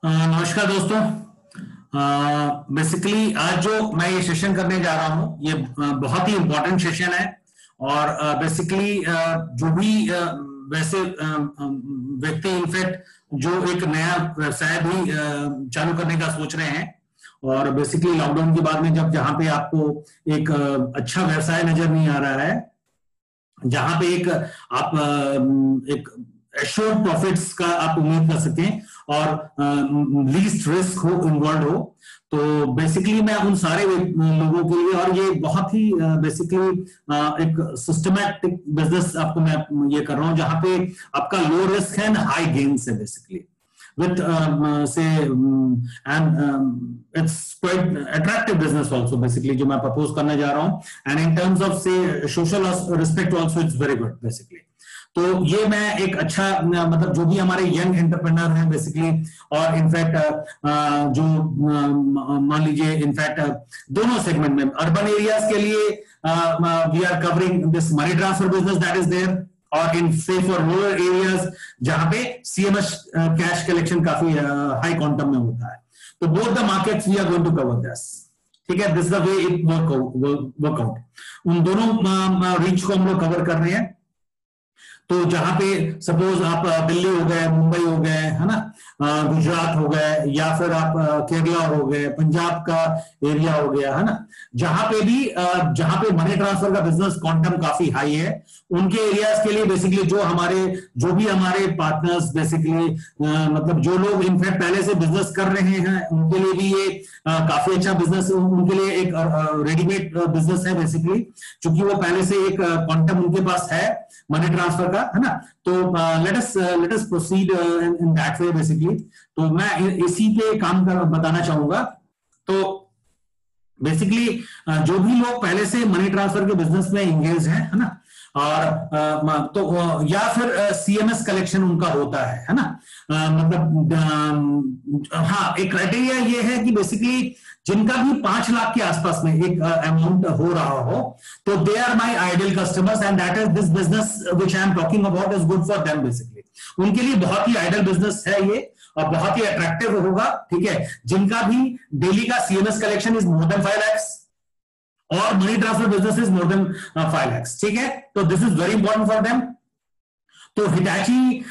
नमस्कार दोस्तों। बेसिकली आज जो मैं ये सेशन करने जा रहा हूँ ये बहुत ही इंपॉर्टेंट सेशन है। और बेसिकली जो भी वैसे व्यक्ति इनफैक्ट जो एक नया व्यवसाय भी चालू करने का सोच रहे हैं, और बेसिकली लॉकडाउन के बाद में जब जहाँ पे आपको एक अच्छा व्यवसाय नजर नहीं आ रहा है, जहां पे एक आप एक एश्योर्ड प्रॉफिट्स का आप उम्मीद कर सकें और लीस्ट रिस्क हो इन्वॉल्व हो, तो बेसिकली मैं उन सारे लोगों के लिए, और ये बहुत ही बेसिकली एक सिस्टमैटिक बिजनेस आपको मैं ये कर रहा हूं जहां पे आपका लो रिस्क है एंड हाई गेन्स है basically with say and it's quite attractive business also basically जो मैं propose करने जा रहा हूँ, and in terms of say social respect also it's very good basically। तो ये मैं एक अच्छा मतलब जो भी हमारे यंग एंटरप्रेन्योर हैं बेसिकली, और इनफैक्ट जो मान लीजिए इनफैक्ट दोनों सेगमेंट में अर्बन एरियाज के लिए we are covering this money transfer business that is there, और इन से फॉर रूरल एरियाज जहां पे सीएमएस कैश कलेक्शन काफी हाई क्वांटम में होता है। तो both the markets we are going to cover this, ठीक है। This the way it work out. उन दोनों रीच को हम लोग कवर कर रहे हैं। तो जहां पे सपोज आप दिल्ली हो गए, मुंबई हो गए, है ना, गुजरात हो गए, या फिर आप केरला हो गए, पंजाब का एरिया हो गया, है ना, जहां पे भी जहां पे मनी ट्रांसफर का बिजनेस क्वांटम काफी हाई है, उनके एरियाज के लिए बेसिकली जो भी हमारे पार्टनर्स बेसिकली मतलब जो लोग इनफैक्ट पहले से बिजनेस कर रहे हैं उनके लिए भी ये काफी अच्छा बिजनेस, उनके लिए एक रेडीमेड बिजनेस है बेसिकली, क्योंकि वो पहले से एक क्वांटम उनके पास है मनी ट्रांसफर का, है ना। तो let us proceed in that way basically. तो मैं इसी पे काम कर बताना चाहूंगा। तो बेसिकली जो भी लोग पहले से मनी ट्रांसफर के बिजनेस में एंगेज हैं, है ना, और तो या फिर सीएमएस कलेक्शन उनका होता है ना, मतलब हाँ, एक क्राइटेरिया ये है कि बेसिकली जिनका भी 5 लाख के आसपास में एक अमाउंट हो रहा हो, तो they are my ideal customers and that is this business which I am talking about is good for them basically. उनके लिए बहुत ही आइडियल बिजनेस है ये, और बहुत ही अट्रैक्टिव होगा, ठीक है। जिनका भी डेली का CMS collection is more than 5 lakhs और money transfer business is more than 5 lakhs, ठीक है। तो this is very important for them. तो Hitachi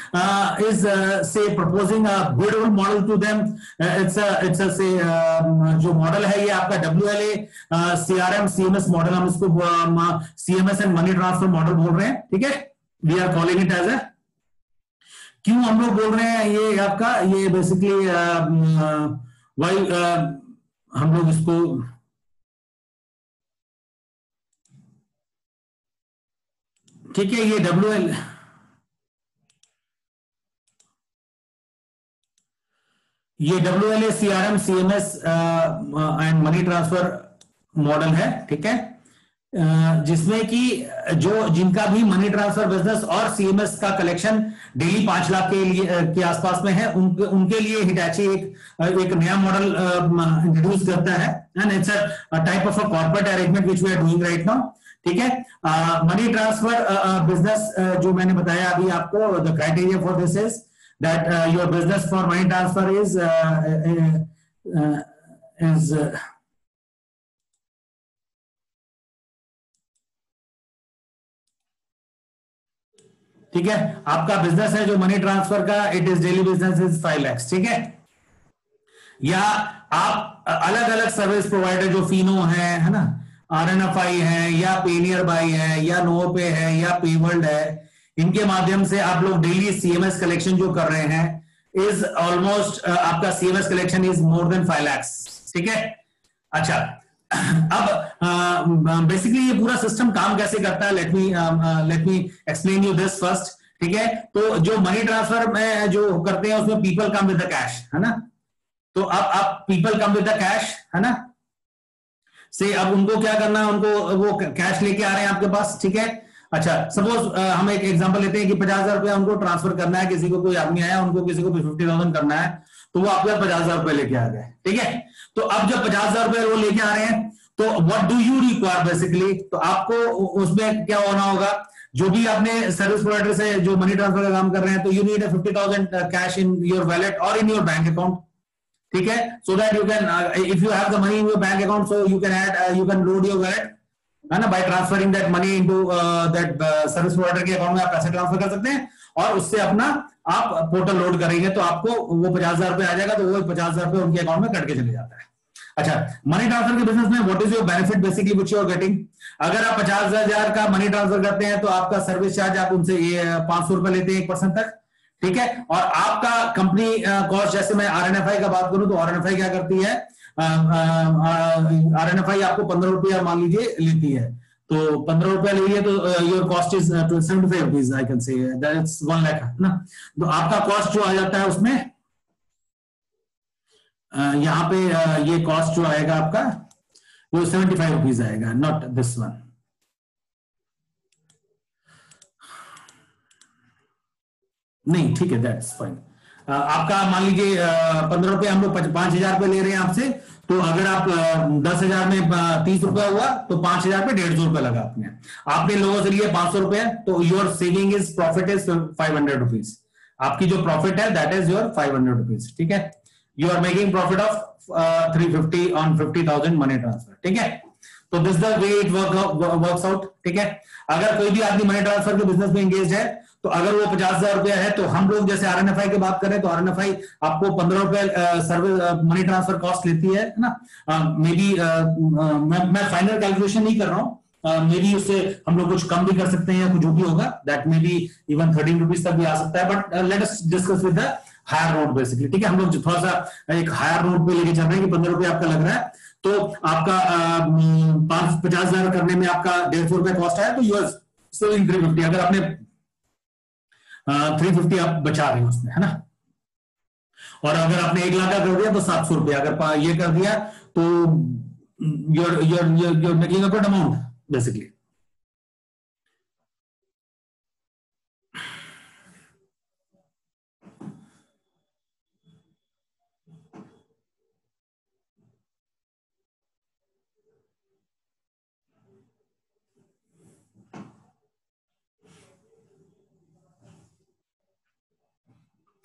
is say proposing a beautiful model to them. It's a say जो model है ये आपका WLA CRM CMS model, हम इसको CMS and money transfer model बोल रहे हैं, ठीक है। We are calling it as a, क्यों हम लोग बोल रहे हैं ये आपका, ये बेसिकली वाई हम लोग इसको, ठीक है, ये WLA CRM CMS and money transfer model है, ठीक है, जिसमें कि जो जिनका भी मनी ट्रांसफर बिजनेस और सीएमएस का कलेक्शन डेली 5 लाख के आसपास में है, उनके लिए हिटाची एक नया मॉडल इंट्रोड्यूस करता है, and it's a type of a corporate arrangement which we are doing right now, ठीक है। मनी ट्रांसफर बिजनेस जो मैंने बताया अभी आपको, the criteria for this is that your business for money transfer is ठीक है, आपका बिजनेस है जो मनी ट्रांसफर का, it is daily business is 5 lakhs, ठीक है। या आप अलग अलग सर्विस प्रोवाइडर जो फिनो है ना, RNFI है, या पेनियर बाई है, या नोपे है, या पेवर्ल्ड है, इनके माध्यम से आप लोग डेली सीएमएस कलेक्शन जो कर रहे हैं इज ऑलमोस्ट आपका CMS collection is more than 5 lakhs, ठीक है। अच्छा, अब बेसिकली ये पूरा सिस्टम काम कैसे करता है, late me explain you this first, ठीक है। तो जो मनी ट्रांसफर में जो करते हैं उसमें people come with the cash, है ना। तो अब आप people come with the cash, है ना, से अब उनको क्या करना है, उनको वो कैश लेके आ रहे हैं आपके पास, ठीक है। अच्छा, सपोज हम एक एग्जांपल लेते हैं कि 50,000 रुपया उनको ट्रांसफर करना है, किसी को कोई आदमी आया, उनको किसी को 50,000 करना है, तो वो आपके 50,000 रुपए लेके आ गए, ठीक है। तो अब जब 50,000 रुपए वो लेके आ रहे हैं, तो what do you require basically, तो आपको उसमें क्या होना होगा, जो भी आपने सर्विस प्रोवाइडर से जो मनी ट्रांसफर का काम कर रहे हैं, तो you need 50,000 cash in your wallet और इन योर बैंक अकाउंट, ठीक है, so that you can if you have the money in your bank account, so you can add, you can load your wallet, है ना, by transferring that money into that service provider के account में आप पैसे transfer कर सकते हैं, और उससे अपना आप पोर्टल लोड करेंगे तो आपको वो 50,000 रुपए आ जाएगा, तो वो 50,000 रुपए उनके अकाउंट में कट के चले जाता है। अच्छा, मनी ट्रांसफर के बिजनेस में what is your benefit basically which you are getting? अगर आप 50,000 का मनी ट्रांसफर करते हैं तो आपका सर्विस चार्ज आप उनसे 500 रुपए लेते हैं 1% तक, ठीक है, और आपका कंपनी कॉस्ट, जैसे मैं आरएनएफआई का बात करूं तो आरएनएफआई क्या करती है, आरएनएफआई आपको 15 रुपया मान लीजिए लेती है, तो 15 रुपया ले लिए तो your cost is 75 rupees, I can say that is 1 lakh ना, तो आपका कॉस्ट जो आ जाता है उसमें यहाँ पे ये कॉस्ट जो आएगा आपका वो 75 रुपीज आएगा, नॉट दिस वन। नहीं, ठीक है, दैट्स फाइन। आपका मान लीजिए 15 रुपए हम लोग 5,000 रुपए ले रहे हैं आपसे, तो अगर आप 10,000 में 30 रुपया हुआ तो 5,000 पे 150 रुपया लगा आपने लोगों से लिए 500 रुपए, तो your saving is profit is 500 rupees, आपकी जो प्रॉफिट है दैट इज योर 500 रुपीज, ठीक है, you are making profit of 350 on 50,000 money transfer, ठीक है, तो this the way it works out, ठीक है। अगर कोई भी आदमी मनी ट्रांसफर के बिजनेस में एंगेज है, तो अगर वो 50,000 रुपया है, तो हम लोग जैसे आरएनएफआई की बात करें तो आरएनएफआई आपको 15 रुपए सर्विस मनी ट्रांसफर कॉस्ट लेती है ना, मे बी मैं फाइनल कैलकुलेशन नहीं कर रहा हूँ, मे बी उससे हम लोग कुछ कम भी कर सकते हैं या कुछ जो भी होगा, that may be even 13 rupees तक भी आ सकता है, but let us discuss with the higher note basically, ठीक है, हम लोग थोड़ा सा एक हायर नोट पे लेके चल रहे हैं कि 15 रुपये आपका लग रहा है, तो आपका 50,000 करने में आपका 150 रुपए कॉस्ट आया, तो यूर सेविंग 350, अगर आपने 350 आप बचा रहे हो उसमें, है ना, और अगर आपने 1 लाख का कर दिया तो 700 रुपया, अगर ये कर दिया तो you're making a good amount basically।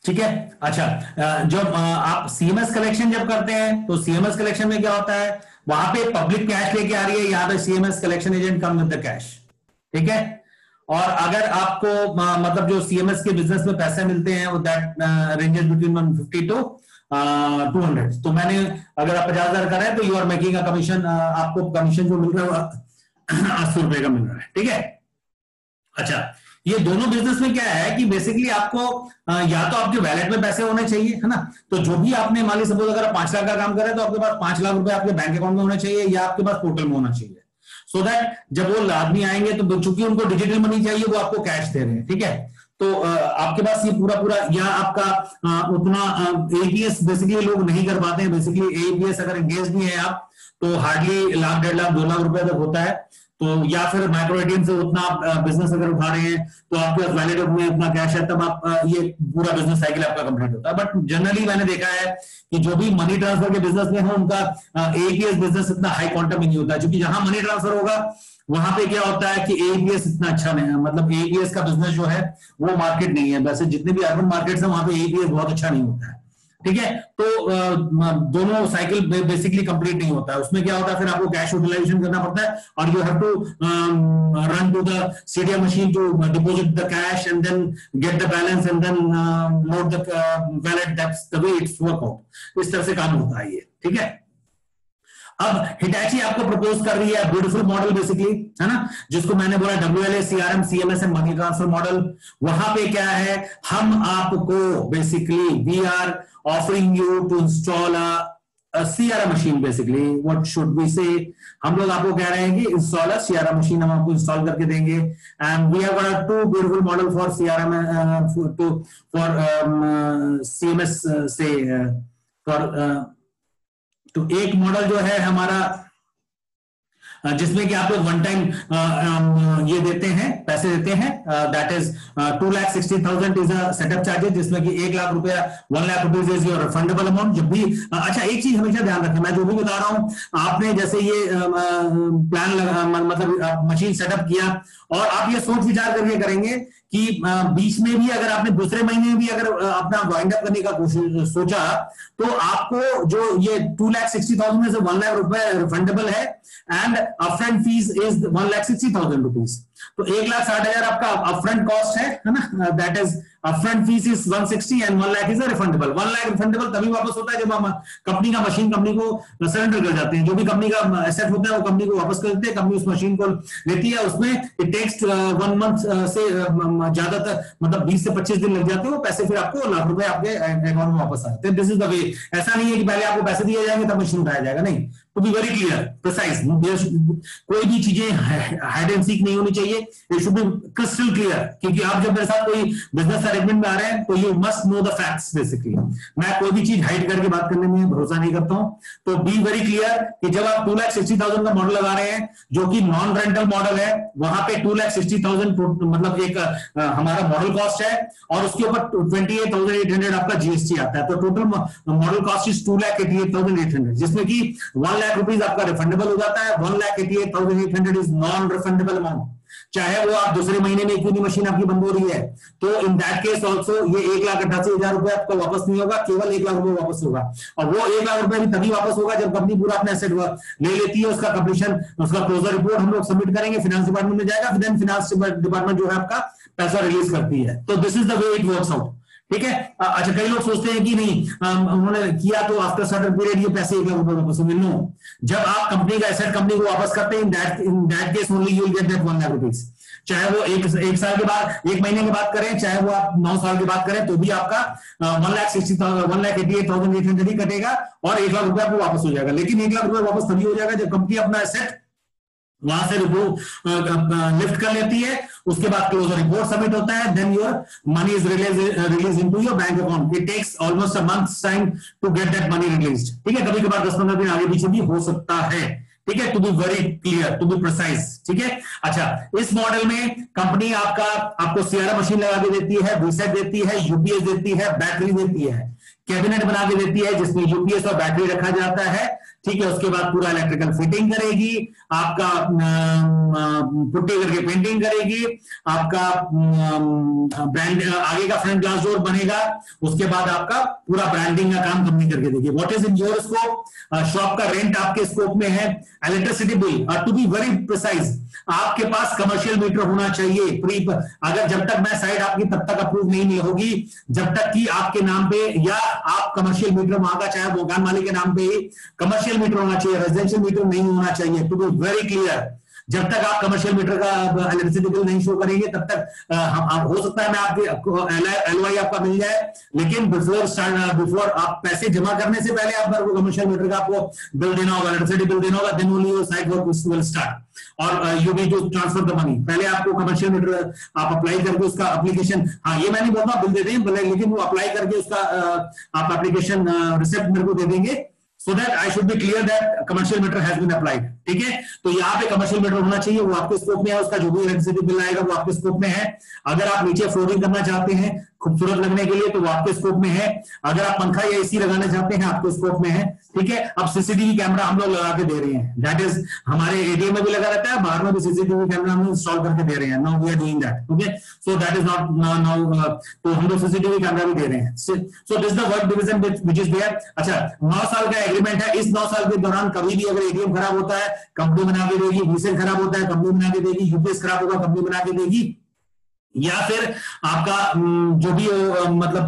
ठीक है, अच्छा, जब आप सीएमएस कलेक्शन जब करते हैं तो सीएमएस कलेक्शन में क्या होता है, वहां पे पब्लिक कैश लेके आ रही है, यहाँ पे CMS collection agent come with the cash, ठीक है, और अगर आपको मतलब जो सीएमएस के बिजनेस में पैसे मिलते हैं वो दैट रेंजेस बिटवीन 150 टू 200, तो मैंने अगर आप 50,000 कर रहे हैं तो you are making a commission, आपको कमीशन जो मिल रहा है 80 रुपए का मिल रहा है, ठीक है। अच्छा, ये दोनों बिजनेस में क्या है कि बेसिकली आपको या तो आपके वैलेट में पैसे होने चाहिए, है ना, तो जो भी आपने मान ली सपोज अगर आप 5 लाख का काम कर रहे हैं तो आपके पास 5 लाख रुपए आपके बैंक अकाउंट में होने चाहिए या आपके पास पोर्टल में होना चाहिए, सो दैट जब वो आदमी आएंगे तो चूंकि उनको डिजिटल मनी चाहिए वो आपको कैश दे रहे हैं, ठीक है, तो आपके पास ये पूरा या आपका उतना एपीएस बेसिकली लोग नहीं कर पाते हैं, बेसिकली एपीएस अगर एंगेज भी है आप तो हार्डली 1 लाख 1.5 लाख 2 लाख रुपए तक होता है, तो या फिर माइक्रो एटीएम से उतना बिजनेस अगर उठा रहे हैं तो आपके पास वैलेट में उतना कैश है, तब आप ये पूरा बिजनेस साइकिल आपका कंप्लीट होता है। बट जनरली मैंने देखा है कि जो भी मनी ट्रांसफर के बिजनेस में है उनका एपीएस बिजनेस इतना हाई क्वांटम नहीं होता है, क्योंकि जहां मनी ट्रांसफर होगा वहां पे क्या होता है कि एपीएस इतना अच्छा नहीं है, मतलब एपीएस का बिजनेस जो है वो मार्केट नहीं है, वैसे जितने भी अर्बन मार्केट्स है वहां पे एपीएस बहुत अच्छा नहीं होता है, ठीक है, तो दोनों साइकिल बेसिकली कंप्लीट नहीं होता है, उसमें क्या होता है फिर आपको कैश यूटिलाइजेशन करना पड़ता है और you have to run to the CDM machine to deposit the cash and then get the balance and then load the wallet, that's the way it's work out, इस तरह से काम होता है ये, ठीक है। अब हिटैची आपको प्रपोज कर रही है ब्यूटीफुल मॉडल बेसिकली, है ना, जिसको मैंने बोला WLA CRM CMS and money transfer model. वहां पे क्या है, हम आपको basically we are offering you to install a CRM machine, basically what should we say, हम लोग आपको कह रहे हैं कि इंस्टॉल अ CRM मशीन, हम आपको इंस्टॉल करके देंगे, and we have got 2 beautiful model for CRM for CMS से फॉर, तो एक मॉडल जो है हमारा जिसमें कि आप लोग वन टाइम ये देते हैं, पैसे देते हैं, that is 2,60,000 is a setup charges, जिसमें कि 1 लाख रुपया 1 lakh rupees is your refundable amount. जब भी अच्छा एक चीज हमेशा ध्यान रखें, मैं जो भी बता रहा हूं, आपने जैसे ये प्लान मतलब मशीन सेटअप किया और आप ये सोच विचार करके करेंगे कि बीच में भी अगर आपने दूसरे महीने में भी अगर अपना वाइंड अप करने का कोशिश सोचा, तो आपको जो ये 2,60,000 में से 1 लाख रुपए रिफंडेबल है, and upfront fees is 1,60,000 rupees. तो 1,60,000 आपका अपफ्रंट कॉस्ट है ना, that is upfront fees is 160 and 1 lakh is refundable. 1 lakh refundable तभी वापस होता है जब हम कंपनी का मशीन कंपनी को सरेंडर कर जाते हैं। जो भी कंपनी का एसेट होता है वो कंपनी को वापस कर देते हैं, कंपनी उस मशीन को लेती है, उसमें इट टेक्स 1 मंथ से ज्यादातर मतलब 20 से 25 दिन लग जाते हैं, वो पैसे फिर आपको लाख रुपए आपके अकाउंट में वापस आते हैं। This is the way. ऐसा नहीं है कि पहले आपको पैसे दिए जाएंगे तब मशीन उठाया जाएगा, नहीं। To be very clear, precise, कोई भी चीजें हाइड एंड सीक नहीं होनी चाहिए, it should be crystal clear. क्योंकि आप जब मेरे साथ कोई बिजनेस अरेंजमेंट में आ रहे हैं तो you must know the facts basically. मैं कोई भी चीज हाइड करके बात करने में भरोसा नहीं करता हूं। तो बी वेरी क्लियर कि जब आप 2,60,000 का मॉडल लगा रहे हैं जो कि नॉन रेंटल मॉडल है, वहां पे 2,60,000 मतलब एक हमारा मॉडल कॉस्ट है, और उसके ऊपर 28,800 आपका जीएसटी आता है। तो टोटल मॉडल कॉस्ट इज 2,88,800, जिसमें कि 1 लाख रुपीज आपका रिफंडेबल हो जाता है। 1,88,800 इज नॉन रिफंडेबल अमाउंट, चाहे वो आप दूसरे महीने में क्यों नहीं मशीन आपकी बंद हो रही है। तो इन दैट केस ऑल्सो ये 1,88,000 रुपए आपको वापस नहीं होगा, केवल 1 लाख रुपए वापस होगा। और वो 1 लाख रुपए भी तभी वापस होगा जब कंपनी पूरा अपना एसेट ले लेती है, उसका कंप्लीशन, उसका क्लोजर रिपोर्ट हम लोग सबमिट करेंगे, फाइनेंस डिपार्टमेंट में जाएगा, फिर फाइनेंस डिपार्टमेंट जो है आपका पैसा रिलीज करती है। तो this is the way it works out, ठीक है। अच्छा, कई लोग सोचते हैं कि नहीं उन्होंने किया तो आफ्टर सर्टेन पीरियड ये पैसे 1 लाख रुपए वापस होंगे। नो, जब आप कंपनी का एसेट कंपनी को वापस करते हैं, in that case only you will get that 1 lakh rupees. चाहे वो एक साल के बाद, 1 महीने के बाद करें, चाहे वो आप 9 साल के बाद करें, तो भी आपका 1,88,800 ही कटेगा और 1 लाख रुपए आपको वापस हो जाएगा। लेकिन 1 लाख रुपए वापस तभी हो जाएगा जब कंपनी अपना एसेट वहां से लिफ्ट कर लेती है, उसके बाद क्लोजर रिपोर्ट सबमिट होता है, then your money is release into your bank account. It takes almost a month's time to get that money released, ठीक है। कभी कभार 10-15 दिन आगे पीछे भी हो सकता है, ठीक है। To be very clear, to be precise, ठीक है। अच्छा, इस मॉडल में कंपनी आपको सीआरएम मशीन लगा के देती है, वीसेट देती है, यूपीएस देती है, बैटरी देती है, कैबिनेट बना के देती है जिसमें यूपीएस और बैटरी रखा जाता है, ठीक है। उसके बाद पूरा इलेक्ट्रिकल फिटिंग करेगी, आपका पुट्टी करके पेंटिंग करेगी, आपका ब्रांड आगे का फ्रंट ग्लास डोर बनेगा, उसके बाद आपका पूरा ब्रांडिंग का काम कंपनी करके देगी। What is in your scope? Shop का रेंट आपके स्कोप में है, electricity bill, to be very precise आपके पास कमर्शियल मीटर होना चाहिए। अगर जब तक मैं साइड आपकी तब तक अप्रूव नहीं होगी जब तक कि आपके नाम पे या आप कमर्शियल मीटर वहां का चाहे मकान मालिक के नाम पे ही कमर्शियल मीटर होना चाहिए, रेजिडेंशियल मीटर नहीं होना चाहिए। टू बी वेरी क्लियर, जब तक आप कमर्शियल मीटर का इलेक्ट्रिसिटी बिल नहीं शो करेंगे तब तक हो सकता है मैं आपकी एलवाई आपका मिल जाए, लेकिन बिफोर आप पैसे जमा करने से पहले आपको कमर्शियल मीटर का आपको बिल देना होगा, इलेक्ट्रिसिटी बिल देना होगा, then only your site work will start और you need to transfer the money. पहले आपको कमर्शियल मीटर आप अप्लाई करके उसका एप्लीकेशन, हाँ ये मैं नहीं बोलता बिल दे दें, लेकिन वो अप्लाई करके उसका आप एप्लीकेशन रिसिप्ट मेरे को दे देंगे, so that I should be clear that commercial meter has been applied, ठीक है। तो यहाँ पे कमर्शियल मीटर होना चाहिए, वो आपके स्कोप में है, उसका जो भी इलेक्ट्रिसिटी बिल आएगा वो आपके स्कोप में है। अगर आप नीचे फ्लोरिंग करना चाहते हैं खूबसूरत लगने के लिए तो वो आपके स्कोप में है। अगर आप पंखा या एसी लगाना चाहते हैं आपके स्कोप में है, ठीक है। अब सीसीटीवी कैमरा हम लोग लगा के दे रहे हैं, दैट इज हमारे एटीएम में भी लगा रहता है, बाहर में भी सीसीटीवी कैमरा हम इंस्टॉल करके दे रहे हैं। Now we are doing that, okay. So that is not now, तो हम लोग सीसीटीवी कैमरा भी दे रहे हैं। So this the work division which is there. अच्छा, 9 साल का एग्रीमेंट है, इस 9 साल के दौरान कभी भी अगर एटीएम खराब होता है कंपनी बना के देगी, वीसेट खराब होता है कंपनी बना के देगी, यूपीएस खराब होगा कंपनी बना के देगी, या फिर आपका जो भी मतलब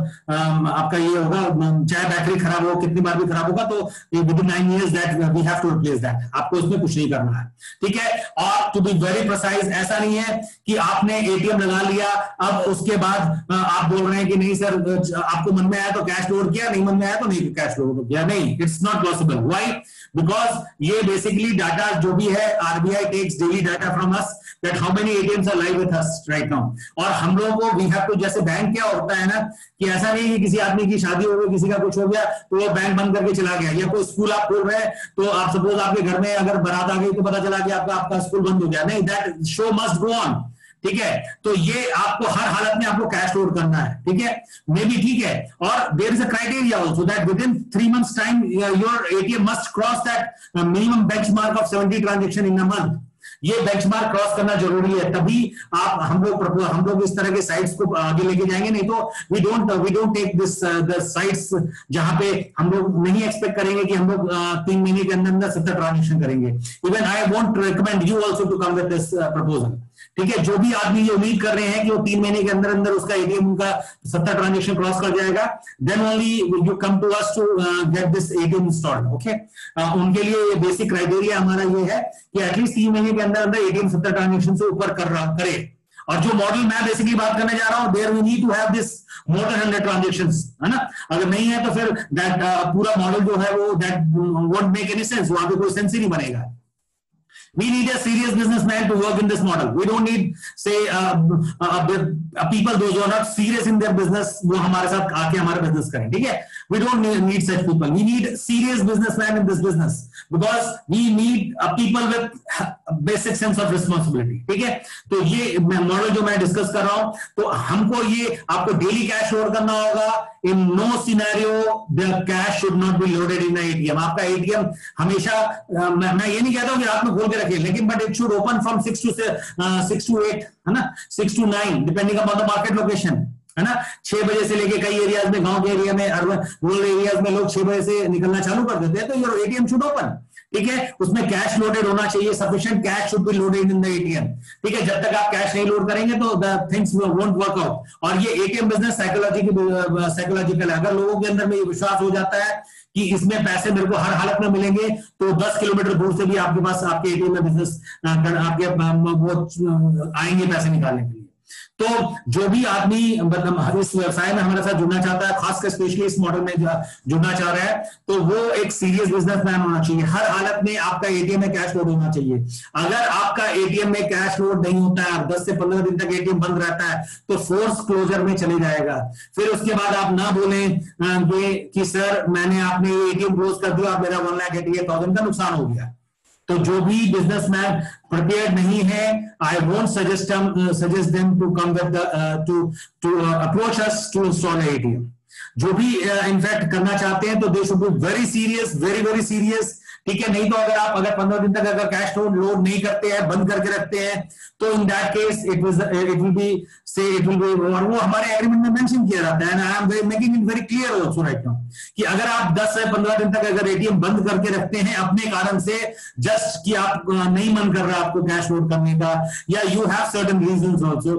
आपका ये होगा, चाहे बैटरी खराब हो कितनी बार भी खराब होगा तो within 9 years that we have to replace that, आपको इसमें कुछ नहीं करना है, ठीक है। और टू बी वेरी प्रिसाइज, ऐसा नहीं है कि आपने एटीएम लगा लिया अब उसके बाद आप बोल रहे हैं कि नहीं सर आपको मन में आया तो कैश लोड किया, नहीं मन में आया तो नहीं कैश लोड किया, नहीं, it's not possible. Why? Because ये बेसिकली डाटा जो भी है RBI takes daily data from us that how many ATMs are live with us right now, और हम लोगों को वी हैव टू, जैसे बैंक क्या होता है ना कि ऐसा नहीं कि किसी आदमी की शादी हो गई, किसी का कुछ हो गया तो वो बैंक बंद करके चला गया, या कोई स्कूल आप खोल रहे हैं तो आप सपोज आपके घर में अगर बारात आ गई तो पता चला कि आपका स्कूल बंद हो गया, नहीं, that show must go on, ठीक है। तो ये आपको हर हालत में आपको कैश लोड करना है, ठीक है, मे बी, ठीक है। और there is a criteria also that within 3 months time your ATM must cross that minimum benchmark of 70 transaction in a month. ये बेंचमार्क क्रॉस करना जरूरी है, तभी आप हम लोग इस तरह के साइट्स को आगे लेके जाएंगे। नहीं तो we don't take this the sites जहां पे हम लोग नहीं एक्सपेक्ट करेंगे कि हम लोग 3 महीने के अंदर 70 ट्रांजेक्शन करेंगे। Even I want to recommend you also to come with this proposal. ठीक है, जो भी आदमी ये उम्मीद कर रहे हैं कि वो 3 महीने के अंदर अंदर उसका एटीएम उनका 70 ट्रांजेक्शन क्रॉस कर जाएगा, then only you come to us to get this ATM installed. Okay, उनके लिए ये बेसिक क्राइटेरिया हमारा ये है कि एटलीस्ट 3 महीने के अंदर अंदर एटीएम 70 ट्रांजेक्शन से ऊपर करे। और जो मॉडल मैं बेसिकली बात करने जा रहा हूं, there we need to have this more than 100 transactions, है ना। अगर नहीं है तो फिर दैट पूरा मॉडल जो है वो that won't make any sense, वहां पे कोई सेंस ही नहीं बनेगा। We need a serious businessman to work in this model. We don't need, say, people those who are not serious in their business, वो हमारे साथ आके हमारा business करें, ठीक है? We don't need such people. We need serious businessmen in this business because we need people with basic sense of responsibility. ठीक है? तो ये मॉडल जो मैं डिस्कस कर रहा हूं, तो हमको ये आपको डेली कैश लोड करना होगा। In no scenario the cash should not be loaded in the ATM. आपका ATM हमेशा मैं ये नहीं कहता हूँ कि रात में खोल के रखिए, लेकिन but it should open from 6 to 8, है ना, 6 to 9 depending upon the market location, है ना। 6 बजे से लेके कई एरियाज में, गांव के एरिया में, अर्बन रूरल एरियाज में लोग 6 बजे से निकलना चालू कर देते हैं, तो योर एटीएम शुड ओपन। ठीक है, उसमें कैश लोडेड होना चाहिए, sufficient cash should be loaded in the ATM. ठीक है, जब तक आप कैश नहीं लोड करेंगे तो the things won't work out. और ये एटीएम बिजनेस साइकोलॉजिकल है। अगर लोगों के अंदर में ये विश्वास हो जाता है कि इसमें पैसे मेरे को हर हालत में मिलेंगे, तो 10 किलोमीटर दूर से भी आपके पास आपके एटीएम में बिजनेस आपके वो आएंगे पैसे निकालने के लिए। तो जो भी आदमी मतलब इस व्यवसाय में हमारे साथ जुड़ना चाहता है, खासकर स्पेशली इस मॉडल में जुड़ना चाह रहा है, तो वो एक सीरियस बिजनेसमैन होना चाहिए। हर हालत में आपका एटीएम में कैश लोड होना चाहिए। अगर आपका एटीएम में कैश लोड नहीं होता है, 10 से 15 दिन तक एटीएम बंद रहता है, तो फोर्स क्लोजर में चले जाएगा। फिर उसके बाद आप ना बोलें कि सर मैंने आपने एटीएम क्लोज कर दिया, आप मेरा 1,88,000 का नुकसान हो गया। तो जो भी बिजनेसमैन प्रिपेयर्ड नहीं है, I won't suggest them to come with to approach us to install ATM. जो भी इनफैक्ट करना चाहते हैं तो they should be very serious, very very serious. ठीक है, नहीं तो अगर 15 दिन तक अगर कैश लोड नहीं करते हैं, बंद करके रखते हैं, तो in that case it will be और वो हमारे एग्रीमेंट में मेंशन किया जाता है, I am making it very clear also right now, कि अगर आप 10 से 15 दिन तक अगर एटीएम बंद करके रखते हैं अपने कारण से, जस्ट कि आप नहीं मन कर रहा आपको कैश लोड करने का, या you have certain reasons also,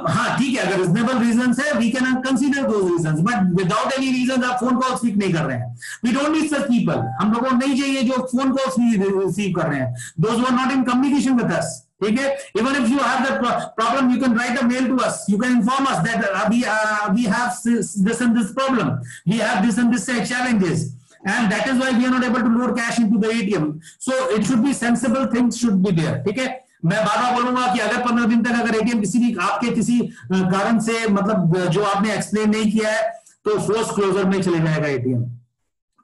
हाँ ठीक है, अगर रीजनेबल रीजंस है we can consider those reasons, but without any reasons आप फोन कॉल्स पिक नहीं कर रहे हैं, we don't need such people. हम लोगों को नहीं चाहिए जो फोन कॉल्स रिसीव कर रहे हैं, those who are not in communication with us. ठीक है, even if you have that problem, you can write a mail to us, you can inform us that we have this and this problem, we have this and this challenges, and that is why we are not able to load cash into the ATM. So it should be sensible, things should be there. ठीक है, मैं बार बार बोलूंगा कि अगर 15 दिन तक अगर ATM किसी भी आपके किसी कारण से मतलब जो आपने एक्सप्लेन नहीं किया है, तो फोर्स क्लोजर में चले जाएगा एटीएम।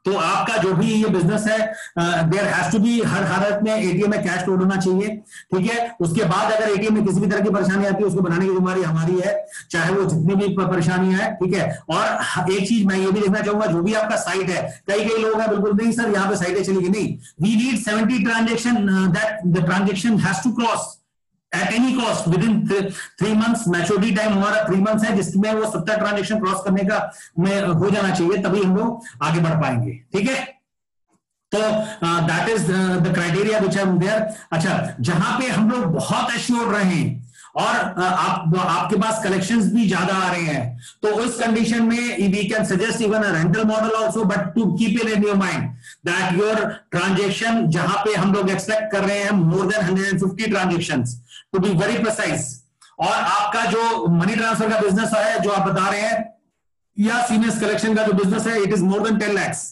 तो आपका जो भी ये बिजनेस है, देयर हैज टू बी, हर हालत में एटीएम में कैश लोड होना चाहिए। ठीक है, उसके बाद अगर एटीएम में किसी भी तरह की परेशानी आती है, उसको बनाने की जिम्मेदारी हमारी है, चाहे वो जितनी भी परेशानी है। ठीक है, और एक चीज मैं ये भी देखना चाहूंगा, जो भी आपका साइट है, कई लोग हैं बिल्कुल नहीं सर यहाँ पे साइटें चलेगी, नहीं, we need 70 transaction, that the transaction has to cross at any cost within 3 months। Maturity time हमारा 3 months है, जिसमें वो 70 ट्रांजेक्शन क्रॉस करने का में हो जाना चाहिए, तभी हम लोग आगे बढ़ पाएंगे। ठीक है, तो that is the criteria which I am there. अच्छा, जहां पे हम लोग बहुत एश्योर्ड रहे और आपके पास कलेक्शंस भी ज्यादा आ रहे हैं, तो उस कंडीशन में we can suggest even a rental model also, but to keep it in your mind that your transaction, जहां पे हम लोग एक्सपेक्ट कर रहे हैं more than 150 transactions, to be very precise. और आपका जो मनी ट्रांसफर का बिजनेस है जो आप बता रहे हैं, या सीनियर्स कलेक्शन का जो बिजनेस है, it is more than 10 lakhs,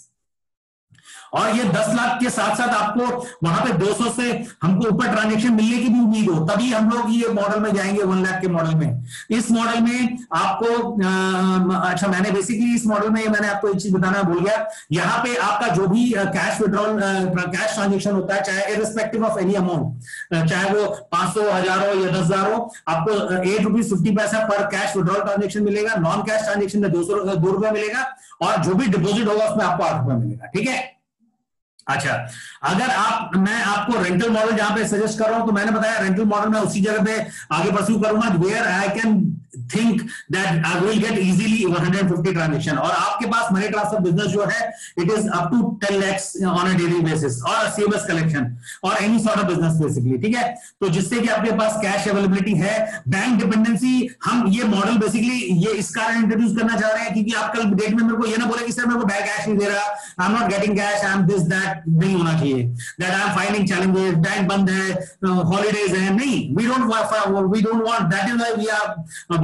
और ये 10 लाख के साथ साथ आपको वहां पे 200 से हमको ऊपर ट्रांजेक्शन मिलने की भी उम्मीद हो, तभी हम लोग ये मॉडल में जाएंगे 1 लाख के मॉडल में। इस मॉडल में आपको अच्छा, मैंने बेसिकली इस मॉडल में मैंने आपको एक चीज बताना भूल गया, यहाँ पे आपका जो भी कैश विड्रॉल कैश ट्रांजेक्शन होता है, चाहे इररिस्पेक्टिव ऑफ एनी अमाउंट, चाहे वो 500, 1000 हो या 10,000 हो, आपको 8 रुपीज 50 पैसा पर कैश विड्रॉल ट्रांजेक्शन मिलेगा। नॉन कैश ट्रांजेक्शन में 2 रुपया मिलेगा, और जो भी डिपोजिट होगा उसमें आपको 8 रुपया मिलेगा। ठीक है, अच्छा, अगर मैं आपको रेंटल मॉडल जहां पे सजेस्ट कर रहा हूं, तो मैंने बताया रेंटल मॉडल में उसी जगह पे आगे परस्यू करूंगा where I can think that I will get easily 150 transaction, और आपके पास मनी ट्रांसफर बिजनेस जो है it is up to 10 lakhs on a daily basis और सीएमएस कलेक्शन और any sort of business basically, ठीक है। तो जिससे कि आपके पास कैश अवेलेबिलिटी है, बैंक डिपेंडेंसी, हम ये मॉडल बेसिकली ये इस कारण इंट्रोड्यूस करना चाह रहे हैं क्योंकि आप कल डेट में मेरे को ये ना बोले कि सर मेरे को बैंक कैश नहीं दे रहा, I am not getting cash, I am this that, नहीं होना चाहिए। That I am finding challenges, bank बंद है, हॉलीडेज है, नहीं, we don't want, that is why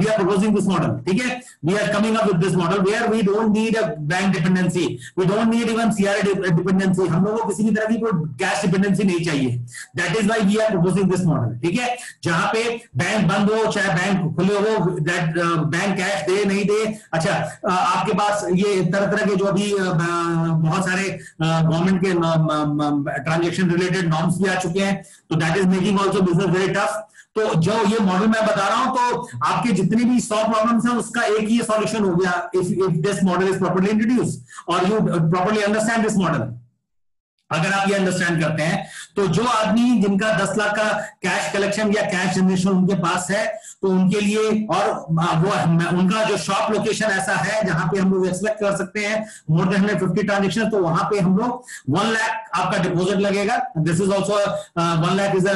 we are proposing this model, ठीक है। We are coming up with this model where we don't need a bank dependency, we don't need even CRA dependency, हम लोगों को किसी भी तरह की कोई कैश डिपेंडेंसी नहीं चाहिए। That is why we are proposing this model, ठीक है। जहां पे बैंक बंद हो चाहे बैंक खुले हो, दैट बैंक कैश दे नहीं दे, अच्छा आपके पास ये तरह तरह के जो अभी बहुत सारे गवर्नमेंट के ट्रांजेक्शन रिलेटेड नॉर्म्स भी आ चुके हैं, तो that is making also business very tough. तो जो ये मॉडल मैं बता रहा हूं, तो आपके जितने भी 100 प्रॉब्लम्स हैं उसका एक ही सॉल्यूशन हो गया if this model is properly introduce और you properly understand this model. अगर आप ये अंडरस्टैंड करते हैं तो जो आदमी जिनका 10 लाख का कैश कलेक्शन या कैश जनरेशन उनके पास है, तो उनके लिए, और वो उनका जो शॉप लोकेशन ऐसा है जहां पे हम लोग एक्सपेक्ट कर सकते हैं मोर देन 150 ट्रांजेक्शन, तो वहां पे हम लोग 1 लाख आपका डिपॉजिट लगेगा। This is also 1 lakh is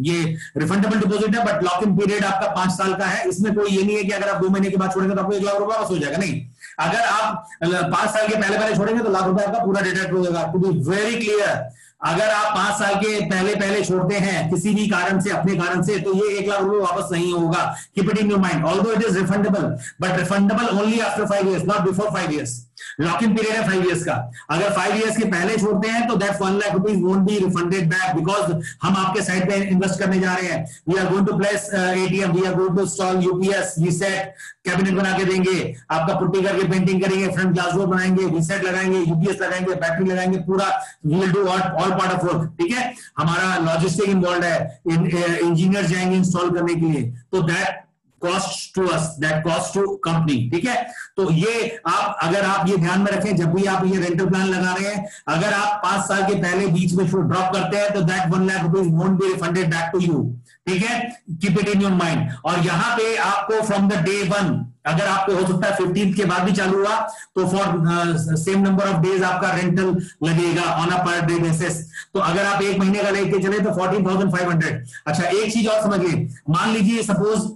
ये रिफंडेबल डिपॉजिट है, बट लॉक इन पीरियड आपका 5 साल का है। इसमें कोई ये नहीं है कि अगर आप 2 महीने के बाद छोड़ेंगे तो आपको 1 लाख रुपए वापस हो जाएगा, नहीं। अगर आप 5 साल के पहले छोड़ेंगे तो लाख रुपए आपका पूरा डिडक्ट हो जाएगा। टू बी वेरी क्लियर, अगर आप 5 साल के पहले छोड़ते हैं किसी भी कारण से, अपने कारण से, तो ये 1 लाख रुपए वापस नहीं होगा। Keep it in your mind, although it is refundable, but refundable only after 5 years, not before 5 years। Lock in period है 5 years का। अगर 5 years के पहले छोड़ते हैं तो that 1 lakh rupees won't be refunded back, because हम आपके साइड पे इन्वेस्ट करने जा रहे हैं। We are going to place ATM, we are going to install UPS, VSAT, cabinet बना के देंगे, आपका पुट्टी करके पेंटिंग करेंगे, फ्रंट ग्लास डोर बनाएंगे, वीसेट लगाएंगे, यूपीएस लगाएंगे, बैटरी लगाएंगे, पूरा we will do all part of work, ठीक है। हमारा लॉजिस्टिक इन्वॉल्व है, इंजीनियर जाएंगे इंस्टॉल करने के लिए, तो that cost to us, that cost to company, ठीक है। तो ये अगर आप ये ध्यान में रखें जब भी आप ये रेंटल प्लान लगा रहे हैं, अगर आप 5 साल के पहले बीच में ड्रॉप करते हैं तो that 1 lakh rupees won't be refunded back to you, ठीक है। Keep it in your mind. और यहां पे आपको फ्रॉम द डे 1, अगर आपको हो सकता है 15th के बाद भी चालू हुआ, तो for same number of days आपका रेंटल लगेगा on a per day basis. तो अगर आप 1 महीने का लेके चले तो 14,500। अच्छा, एक चीज और समझिए, मान लीजिए सपोज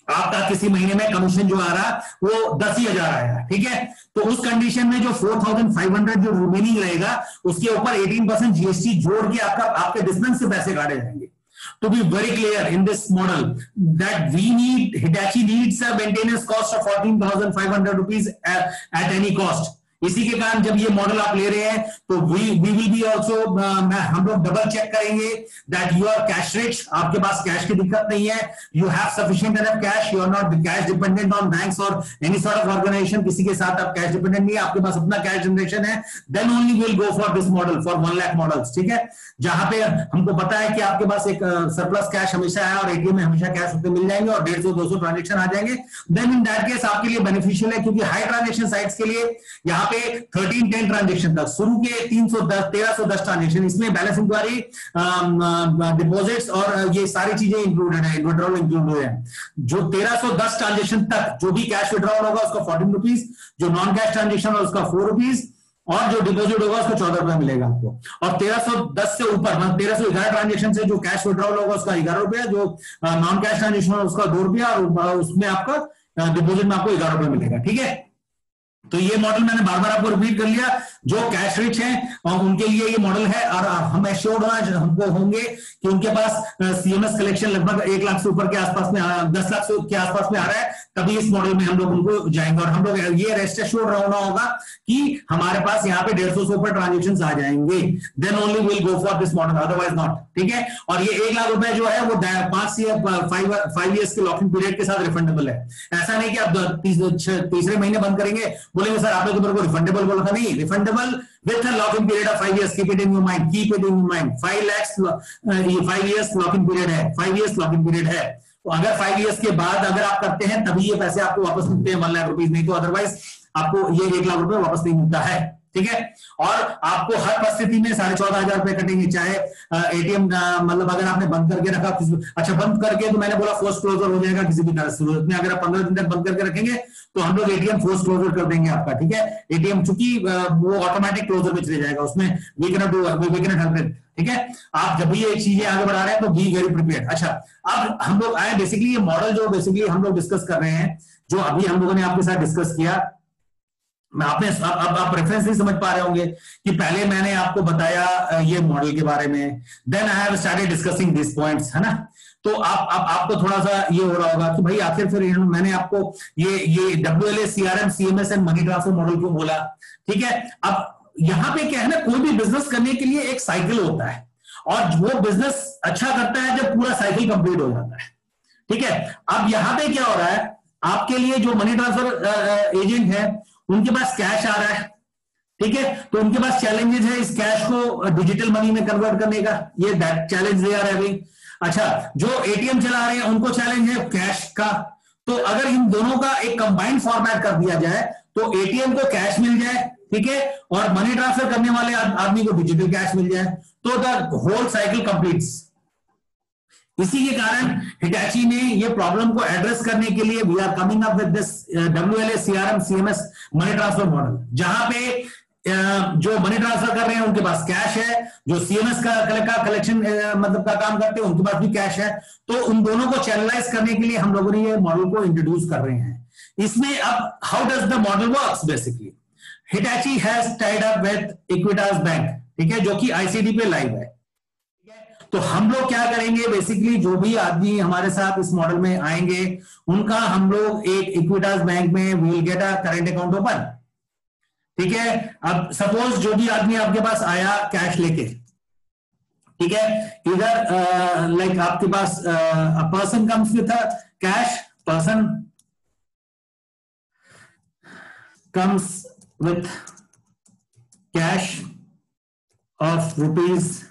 आपका किसी महीने में कमीशन जो आ रहा वो 10,000 आया, ठीक है। तो उस कंडीशन में जो 4,500 जो रिमेनिंग रहेगा उसके ऊपर 18% जीएसटी जोड़ के आपके डिस्पेंस से पैसे काटे जाएंगे। To be very clear in this model that Hitachi needs a maintenance cost of 14,500 rupees at any cost. इसी के कारण जब ये मॉडल आप ले रहे हैं तो वी विल बी ऑल्सो, हम लोग डबल चेक करेंगे that you are cash rich, आपके पास कैश की दिक्कत नहीं है, you have sufficient enough cash, you are not cash dependent on banks और एनी सॉर्ट ऑफ ऑर्गेनाइजेशन, किसी के साथ आप कैश डिपेंडेंट नहीं है, आपके पास अपना कैश जनरेशन है, then only will go for this model for 1 lakh models, ठीक है। जहां पे हमको पता है कि आपके पास एक सरप्लस कैश हमेशा है और एटीएम में हमेशा कैश होते मिल जाएंगे और 150-200 ट्रांजेक्शन आ जाएंगे, देन इन दैट केस आपके लिए बेनिफिशियल है, क्योंकि हाई ट्रांजेक्शन साइट्स के लिए यहाँ पे 1310 ट्रांजेक्शन तक, शुरू के 1310 ट्रांजेक्शन, इसमें बैलेंस इंक्वायरी, डिपॉजिट्स और ये सारी चीजें इंक्लूडेड है, विड्रॉल इंक्लूडेड है। जो 1310 ट्रांजेक्शन तक जो भी कैश विड्रॉल होगा उसका 14 रुपीज, जो नॉन कैश ट्रांजेक्शन होगा उसका 4 रुपीज, और जो डिपॉजिट होगा उसको 14 रुपए मिलेगा आपको। और 1310 से ऊपर 1311 ट्रांजेक्शन से जो कैश विड्रॉल होगा उसका 11 रुपया, जो नॉन कैश ट्रांजेक्शन होगा उसका 2 रुपया, और उसमें आपका डिपॉजिट में आपको 11 रुपए मिलेगा, ठीक है। तो ये मॉडल मैंने बार बार आपको रिपीट कर लिया, जो कैश रिच हैं और उनके लिए ये मॉडल है, और हम एश्योर्ड हमको होंगे कि उनके पास सीएमएस कलेक्शन लगभग 1 लाख से ऊपर के आसपास में, 10 लाख के आसपास में आ रहा है, तभी इस मॉडल में हम लोग उनको जाएंगे। और हम लोग ये रेस्ट एश्योर्ड रहना होगा कि हमारे पास यहाँ पे 150 से ऊपर ट्रांजेक्शन आ जाएंगे, then only will go for this model, otherwise not, ठीक है। और ये 1 लाख रुपए जो है वो 5 से 5 years के लॉकिंग पीरियड के साथ रिफंडेबल है। ऐसा नहीं कि आप तीसरे महीने बंद करेंगे, बोलेंगे सर आपने तो मेरे को रिफंडेबल बोला था, नहीं, refundable with locking period of 5 years, keep it in your mind, keep it in your mind. 5 lakhs 5 years locking period है, 5 years लॉकिंग पीरियड है। तो अगर 5 years के बाद अगर आप करते हैं तभी ये पैसे आपको वापस मिलते हैं 1 लाख रुपीज, नहीं तो अदरवाइज आपको ये 1 लाख रुपए वापस नहीं मिलता है, ठीक है। और आपको हर परिस्थिति में 14,500 रुपए कटेंगे, चाहे एटीएम मतलब अगर आपने बंद करके रखा अच्छा बंद करके, तो मैंने बोला फोर्स क्लोजर हो जाएगा किसी भी तरह से, में अगर आप 15 दिन तक बंद करके रखेंगे तो हम लोग एटीएम फोर्स क्लोजर कर देंगे आपका, ठीक है। एटीएम चूंकि वो ऑटोमेटिक क्लोजर में चले जाएगा, उसमें वी कैन हेल्प इट, ठीक है। आप जब भी ये चीजें आगे बढ़ा रहे हैं तो बी वेरी प्रिपेयर्ड। अच्छा, अब हम लोग आए बेसिकली ये मॉडल जो बेसिकली हम लोग डिस्कस कर रहे हैं, जो अभी हम लोगों ने आपके साथ डिस्कस किया, मैं आपने अब आप रेफरेंस नहीं समझ पा रहे होंगे कि पहले मैंने आपको बताया ये मॉडल के बारे में, then I have started discussing this points, है ना। तो आपको थोड़ा सा ये हो रहा होगा कि भाई आखिर फिर मैंने आपको ये WLA CRM CMS and money transfer model क्यों बोला, ठीक है। अब यहां पे क्या है ना, कोई भी बिजनेस करने के लिए एक साइकिल होता है, और वो बिजनेस अच्छा करता है जब पूरा साइकिल कंप्लीट हो जाता है, ठीक है। अब यहां पे क्या हो रहा है, आपके लिए जो मनी ट्रांसफर एजेंट है उनके पास कैश आ रहा है, ठीक है। तो उनके पास चैलेंजेस है इस कैश को डिजिटल मनी में कन्वर्ट करने का, ये चैलेंज दे आ रहा है। अच्छा, जो एटीएम चला रहे हैं उनको चैलेंज है कैश का। तो अगर इन दोनों का एक कंबाइंड फॉर्मेट कर दिया जाए तो एटीएम को कैश मिल जाए, ठीक है, और मनी ट्रांसफर करने वाले आदमी को डिजिटल कैश मिल जाए, तो द होल साइकिल कंप्लीट्स। इसी के कारण हिटाची ने ये प्रॉब्लम को एड्रेस करने के लिए we are coming up with this WLA CRM CMS money transfer model, जहां पे जो मनी ट्रांसफर कर रहे हैं उनके पास कैश है, जो CMS का कलेक्शन मतलब का काम करते हैं उनके पास भी कैश है। तो उन दोनों को चैनलाइज करने के लिए हम लोगों ने ये मॉडल को इंट्रोड्यूस कर रहे हैं। इसमें अब how does the model works, basically Hitachi has tied up with Equitas bank, ठीक है, जो कि ICD पे लाइव है। तो हम लोग क्या करेंगे, बेसिकली जो भी आदमी हमारे साथ इस मॉडल में आएंगे उनका हम लोग एक इक्विटास बैंक में will get a current account open, ठीक है। अब सपोज जो भी आदमी आपके पास आया कैश लेके, ठीक है, इधर लाइक आपके पास a person comes with a cash, person comes with cash of rupees,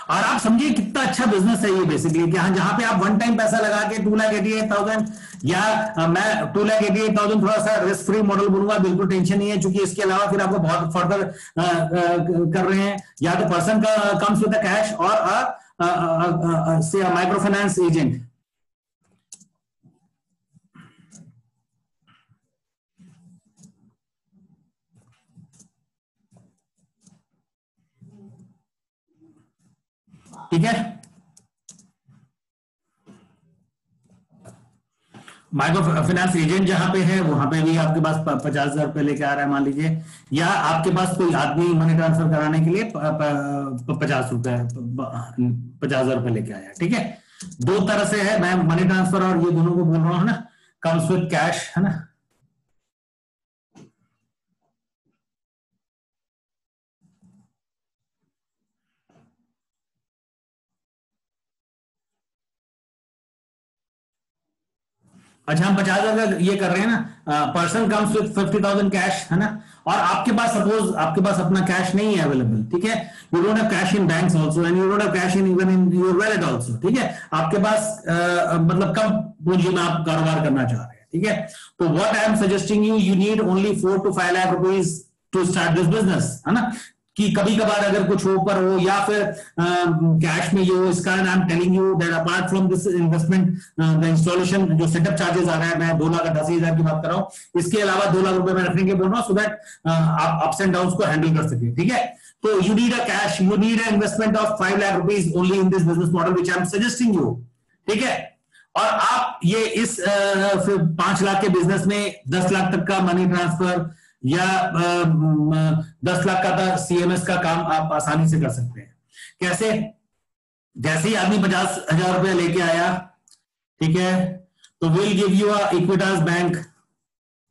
और आप समझिए कितना अच्छा बिजनेस है ये बेसिकली, कि जहां पे आप वन टाइम पैसा लगा के 2,88,000 या मैं 2,88,000 थोड़ा सा रिस्क फ्री मॉडल बोलूंगा, बिल्कुल टेंशन नहीं है, क्योंकि इसके अलावा फिर आपको बहुत फर्दर कर रहे हैं, या तो पर्सन का कम्स विद द कैश और से माइक्रो फाइनेंस एजेंट। ठीक है, माइक्रो फाइनेंस एजेंट जहां पे है वहां पे भी आपके पास 50,000 रुपए लेके आ रहा है मान लीजिए, या आपके पास कोई आदमी मनी ट्रांसफर कराने के लिए 50,000 रुपए लेके आया, ठीक है। दो तरह से है, मैं मनी ट्रांसफर और ये दोनों को बोल रहा हूं ना, कम्स विद कैश, है ना। अच्छा, हम 50,000 ये कर रहे हैं ना, पर्सन कम्स विद 50,000 कैश, है ना, और आपके पास सपोज आपके पास अपना कैश नहीं है अवेलेबल, ठीक है, you don't have cash in banks also and you don't have cash in even in your wallet also, ठीक है, आपके पास मतलब कम पूंजी में आप कारोबार करना चाह रहे हैं, ठीक है। तो what I am suggesting you, you need only 4 to 5 lakh rupees to start this business, है ना, कि कभी कभार अगर कुछ ऊपर हो या फिर कैश में हो, इसका आई am telling you that apart from this investment the installation जो सेटअप चार्जेस आ रहा है, मैं 2,80,000 की बात कर रहा हूँ, इसके अलावा 2 लाख रुपए में रखने के बोल रहा हूँ, सो दैट आप अप्स एंड डाउन को हैंडल कर सके, ठीक है। तो you need a cash, you need a investment of 5 lakh rupees only in this business model which I am suggesting you, ठीक है। और आप ये इस 5 लाख के बिजनेस में 10 लाख तक का मनी ट्रांसफर या 10 लाख का CMS का काम आप आसानी से कर सकते हैं। कैसे? जैसे ही आदमी 50,000 रुपया लेके आया, ठीक है, तो will give you a Equitas bank,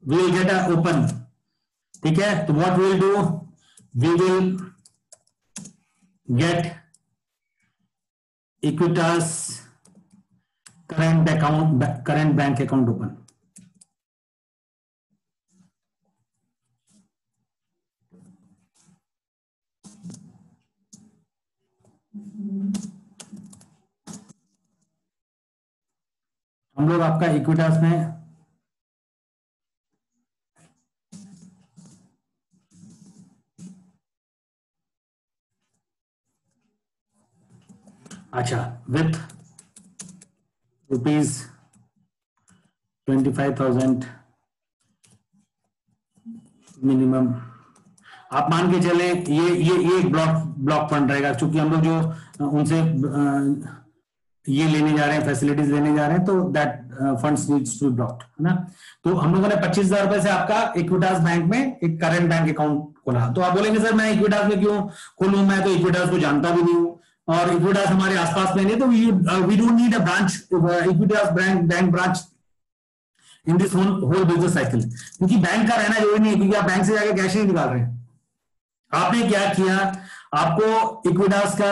will get a open, ठीक है। तो what will do, we will get Equitas current bank account open. हम लोग आपका इक्विटास में अच्छा, विथ ₹25,000 मिनिमम, आप मान के चले ये एक ब्लॉक फंड रहेगा, क्योंकि हम लोग जो उनसे ये लेने जा रहे हैं, फैसिलिटीज लेने जा रहे हैं, तो that funds needs to be blocked, है ना। तो हम लोगों ने 25,000 रुपए से आपका इक्विटास बैंक में एक करंट बैंक अकाउंट खोला। तो आप बोलेंगे सर मैं इक्विटास में क्यों खोलूं, मैं तो इक्विटास को जानता भी नहीं हूं और इक्विटास हमारे आसपास में नहीं, तो we don't need a branch, Equitas bank branch in this whole business cycle, क्योंकि बैंक का रहना जरूरी नहीं है, क्योंकि आप बैंक से जाकर कैश नहीं निकाल रहे हैं। आपने क्या किया, आपको इक्विटास का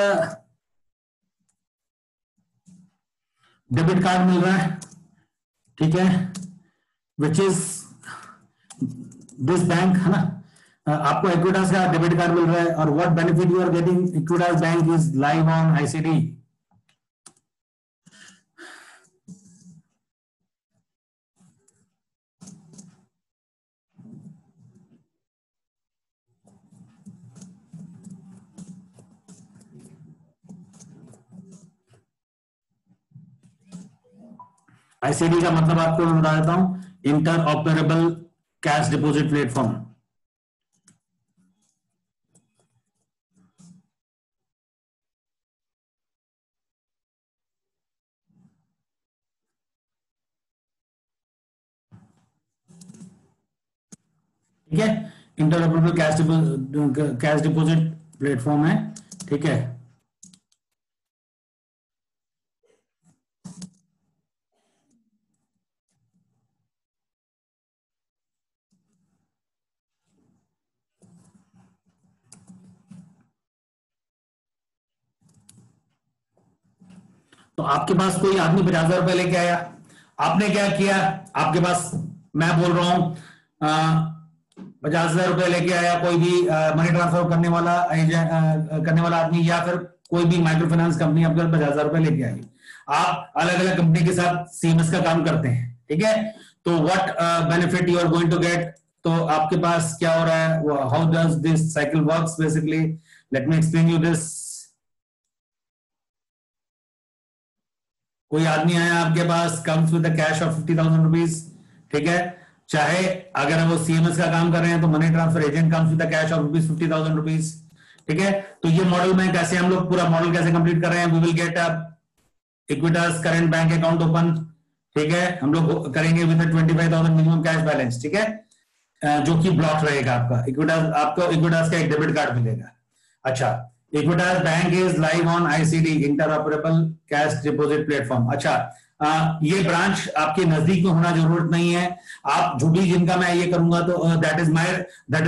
डेबिट कार्ड मिल रहा है, ठीक है, विच इज दिस बैंक, है ना। आपको इक्विटास का डेबिट कार्ड मिल रहा है, और what benefit you are getting, Equitas bank is live on ICD. ICD का मतलब आपको मैं बता देता हूं, inter operable cash deposit platform. ठीक है, inter operable cash deposit platform है, ठीक है। तो आपके पास कोई आदमी 50,000 रुपए लेके आया, आपने क्या किया, आपके पास, मैं बोल रहा हूं 50,000 रुपए लेके आया कोई भी मनी ट्रांसफर करने वाला आदमी, या फिर कोई भी माइक्रो फाइनेंस कंपनी आपके पास 50,000 रुपए लेके आई। आप अलग अलग कंपनी के साथ सीएमएस का काम करते हैं, ठीक है। तो what benefit you are going to get, तो आपके पास क्या हो रहा है, how does this cycle works basically, let me explain you this. कोई आदमी आया आपके पास, comes with cash of 50,000 rupees, ठीक है। चाहे अगर वो सीएमएस का काम कर रहे हैं तो money transfer agent comes with cash of ₹50,000, ठीक है। तो ये मॉडल में कैसे हम लोग पूरा मॉडल कैसे कंप्लीट कर रहे हैं, we will get a Equitas current bank account open, ठीक है। हम लोग करेंगे विद 25,000 मिनिमम कैश बैलेंस, ठीक है, जो कि ब्लॉक रहेगा आपका इक्विटास, आपको इक्विटास का एक डेबिट कार्ड मिलेगा। अच्छा, Equitas bank is live on ICD, interoperable cash deposit platform. अच्छा, ये ब्रांच आपके नजदीक में होना जरूरत नहीं है, आप जो भी जिनका मैं ये करूंगा तो that is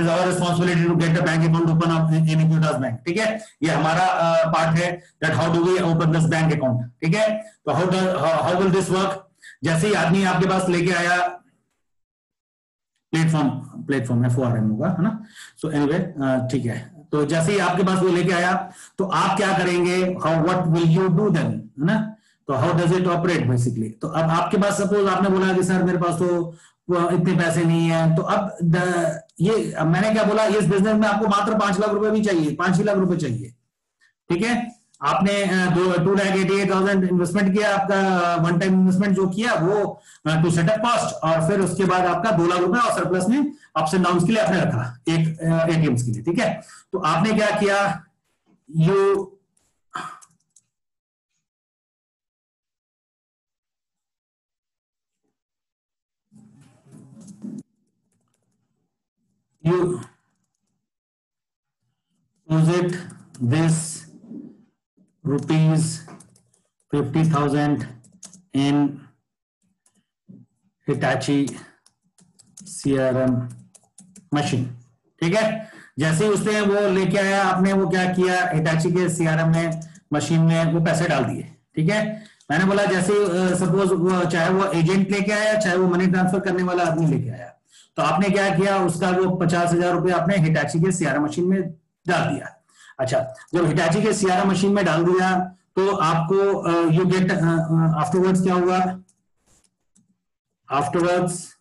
our responsibility to get the bank account open in Equitas bank, ठीक है। ये हमारा पार्ट है, that how do we open this bank account, ठीक है। तो हाउ विल दिस वर्क, जैसे ही आदमी आपके पास लेके आया, प्लेटफॉर्म FORM होगा, है ना। सो एनीवे, ठीक है। तो जैसे ही आपके पास वो लेके आया, तो आप क्या करेंगे, how what will you do then, है ना। तो how does it operate basically, तो अब आपके पास सपोज आपने बोला कि सर मेरे पास तो इतने पैसे नहीं है, तो अब ये अब मैंने क्या बोला, इस बिजनेस में आपको मात्र 5 लाख रुपए भी चाहिए, 5 लाख रुपए चाहिए, ठीक है। आपने 2,88,000 इन्वेस्टमेंट किया, आपका वन टाइम इन्वेस्टमेंट जो किया वो टू सेटअप कॉस्ट, और फिर उसके बाद आपका 2 लाख रुपए और सरप्लस में अप्स एंड डाउन के लिए आपने रखा एक एटीएम्स के लिए, ठीक है। तो आपने क्या किया, you deposit this ₹50,000 in Hitachi CRM machine, ठीक है। जैसे ही उसने वो लेके आया, आपने वो क्या किया, हिटाची के CRM में मशीन में वो पैसे डाल दिए, ठीक है। मैंने बोला जैसे सपोज वो चाहे वो एजेंट लेके आया, चाहे वो मनी ट्रांसफर करने वाला आदमी लेके आया, तो आपने क्या किया, उसका वो 50,000 रुपये आपने हिटाची के CRM मशीन में डाल दिया। अच्छा, जब हिटाची के CRM मशीन में डाल दिया, तो आपको यू गेट आफ्टरवर्ड्स क्या हुआ, afterwards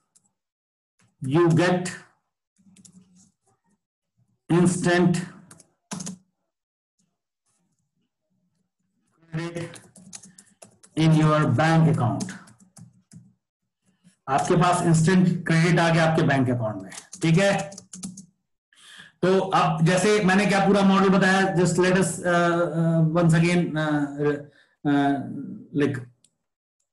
you get instant in your bank account, आपके पास इंस्टेंट क्रेडिट आ गया आपके बैंक अकाउंट में, ठीक है। तो अब जैसे मैंने क्या पूरा मॉडल बताया, just let us once again like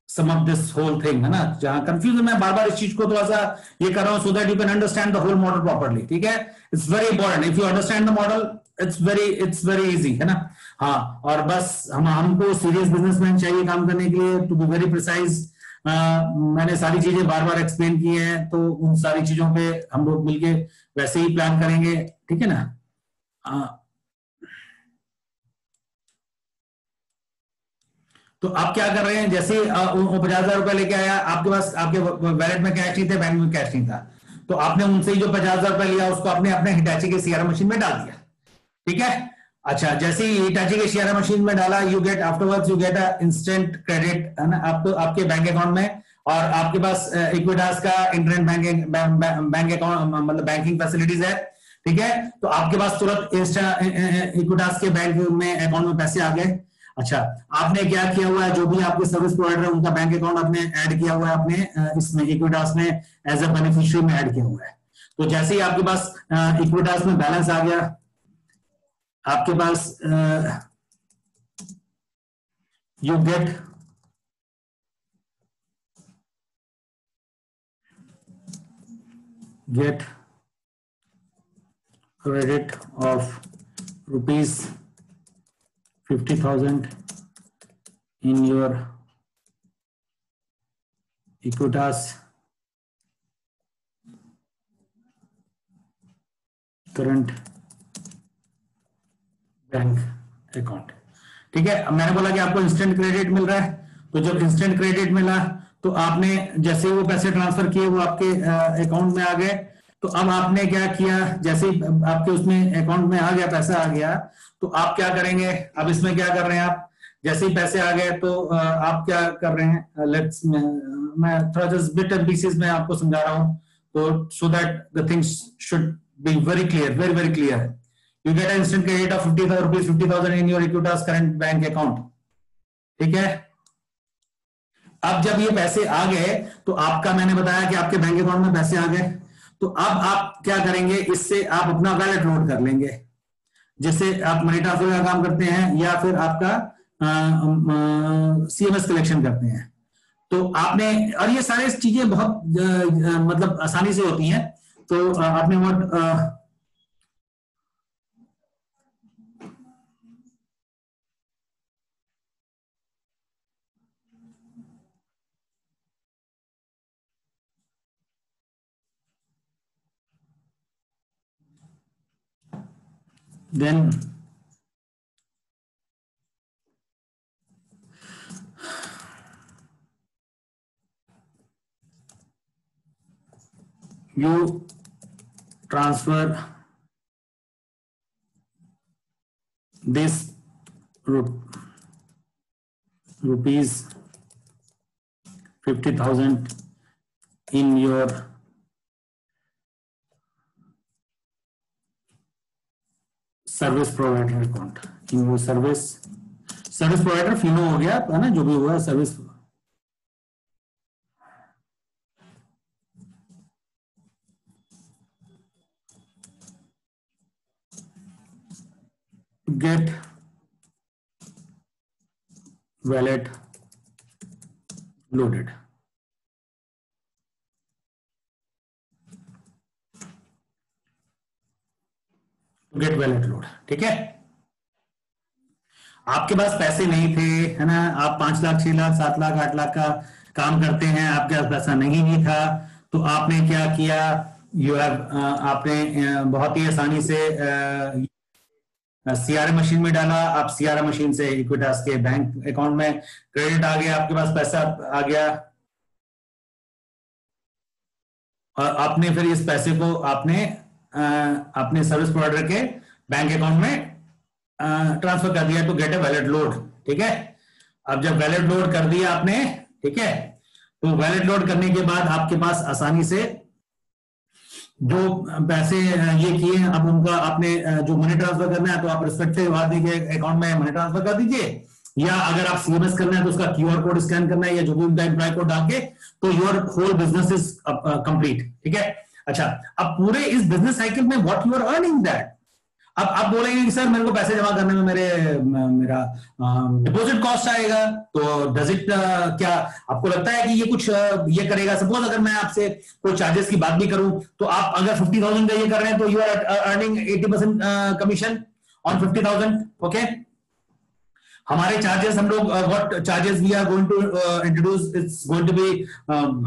some of this whole thing, है ना, जहां कंफ्यूजन, मैं बार बार इस चीज को थोड़ा सा ये कर रहा हूं so that you can understand the whole model properly, ठीक है। It's very important, if you understand the model it's very easy, है ना। हाँ, और बस हमको सीरियस बिजनेसमैन चाहिए काम करने के लिए, टू बी वेरी प्रिसाइज। मैंने सारी चीजें बार बार एक्सप्लेन की हैं, तो उन सारी चीजों पे हम लोग मिलके वैसे ही प्लान करेंगे, ठीक है ना। तो आप क्या कर रहे हैं, जैसे 50,000 रुपए लेके आया आपके पास, आपके वैलेट में कैश नहीं थे, बैंक में कैश नहीं था, तो आपने उनसे जो 50,000 रुपए लिया उसको आपने अपने हिटाची के सीआरएम मशीन में डाल दिया, ठीक है। अच्छा, जैसे ही हिटाची के सीआरएम मशीन में डाला, you get afterwards, you get a instant credit, है ना, आपको आपके बैंक अकाउंट में, और आपके पास इक्विटास का इंटरनेट बैंक अकाउंट, मतलब बैंकिंग फैसिलिटीज है, ठीक है। तो आपके पास तुरंत इक्विटास के बैंक में अकाउंट में पैसे आ गए। अच्छा, आपने क्या किया हुआ है, जो भी आपके सर्विस प्रोवाइडर है उनका बैंक अकाउंट आपने ऐड किया हुआ है, आपने इसमें इक्विटास में एज अ बेनिफिशियरी में ऐड किया हुआ है। तो जैसे ही आपके पास इक्विटास में बैलेंस आ गया, आपके पास you get credit of rupees 50,000 in your Equitas current bank account, ठीक है। अब मैंने बोला कि आपको इंस्टेंट क्रेडिट मिल रहा है, तो जब इंस्टेंट क्रेडिट मिला तो आपने जैसे वो पैसे ट्रांसफर किए वो आपके अकाउंट में आ गए। तो अब आपने क्या किया, जैसे आपके उसमें अकाउंट में आ गया, पैसा आ गया, तो आप क्या करेंगे, अब इसमें क्या कर रहे हैं आप, जैसे ही पैसे आ गए तो आप क्या कर रहे हैं, लेट्स मैं थोड़ा जस्ट बिट एंड पीसेस में आपको समझा रहा हूं, तो so that the things should be very clear, very very clear. You get an instant credit of 50,000 in your Equitas current bank account, ठीक है। अब जब ये पैसे आ गए तो आपका, मैंने बताया कि आपके बैंक अकाउंट में पैसे आ गए, तो अब आप क्या करेंगे, इससे आप अपना वैलेट लोड कर लेंगे, जिससे आप मनी ट्रांसफर का काम करते हैं या फिर आपका सीएमएस कलेक्शन करते हैं। तो आपने, और ये सारी चीजें बहुत मतलब आसानी से होती हैं, तो आपने वो then you transfer this rupees 50,000 in your service provider account, in वो सर्विस प्रोवाइडर फिनो हो गया, है ना, जो भी हुआ service, get wallet loaded, get wallet load, ठीक है। आपके पास पैसे नहीं थे, है ना, आप 5 लाख 6 लाख 7 लाख 8 लाख का काम करते हैं, आपके पास पैसा नहीं भी था, तो आपने क्या किया, यू हैव आपने बहुत ही आसानी से सीआरएम मशीन में डाला, आप सीआरएम मशीन से इक्विटास के बैंक अकाउंट में क्रेडिट आ गया, आपके पास पैसा आ गया, और आपने फिर इस पैसे को आपने अपने सर्विस प्रोवाइडर के बैंक अकाउंट में ट्रांसफर कर दिया, तो गेट ए वैलेट लोड, ठीक है। अब जब वैलेट लोड कर दिया आपने, ठीक है, तो वैलेट लोड करने के बाद आपके पास आसानी से जो पैसे ये किए, अब उनका आपने जो मनी ट्रांसफर करना है तो आप रिस्पेक्टिव आदमी के अकाउंट में मनी ट्रांसफर कर दीजिए, या अगर आप सीएमएस करना है तो उसका क्यूआर कोड स्कैन करना है, या जो भी उनका एम्प्लॉय कोड डाल के, तो your whole business is complete. ठीक है। अच्छा, अब पूरे इस बिजनेस साइकिल में what you are earning that, अब आप बोलेंगे कि सर मेरे को पैसे जमा करने में मेरा डिपॉजिट कॉस्ट आएगा, तो डज इट क्या आपको लगता है कि ये कुछ ये करेगा? सपोज अगर मैं आपसे कोई चार्जेस की बात भी करूं, तो आप अगर 50,000 का ये कर रहे हैं तो you are earning 80% commission on 50,000। Okay, हमारे चार्जेस, हम लोग what charges we are going to introduce, it's going to be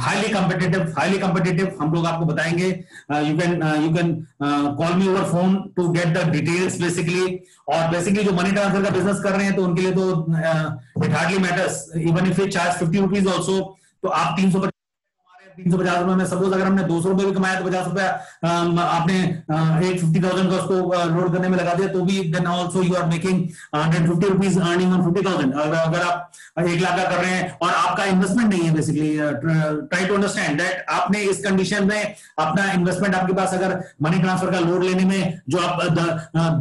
highly competitive. हम लोग आपको बताएंगे, you can call me over phone to get the details basically. और basically जो money transfer का बिजनेस कर रहे हैं तो उनके लिए तो it hardly matters even if you charge 50 rupees also, तो आप 350 रुपए में, सपोज अगर हमने 200 रुपए भी कमाया तो 50 रुपया आपने 50,000 का उसको लोड करने में लगा दिया, तो भी then also you are making 150 rupees earning on 50,000। अगर आप 1 लाख का कर रहे हैं और आपका इन्वेस्टमेंट नहीं है, basically try to understand that आपने इस कंडीशन में अपना इन्वेस्टमेंट, आपके पास अगर मनी ट्रांसफर का लोड लेने में जो आप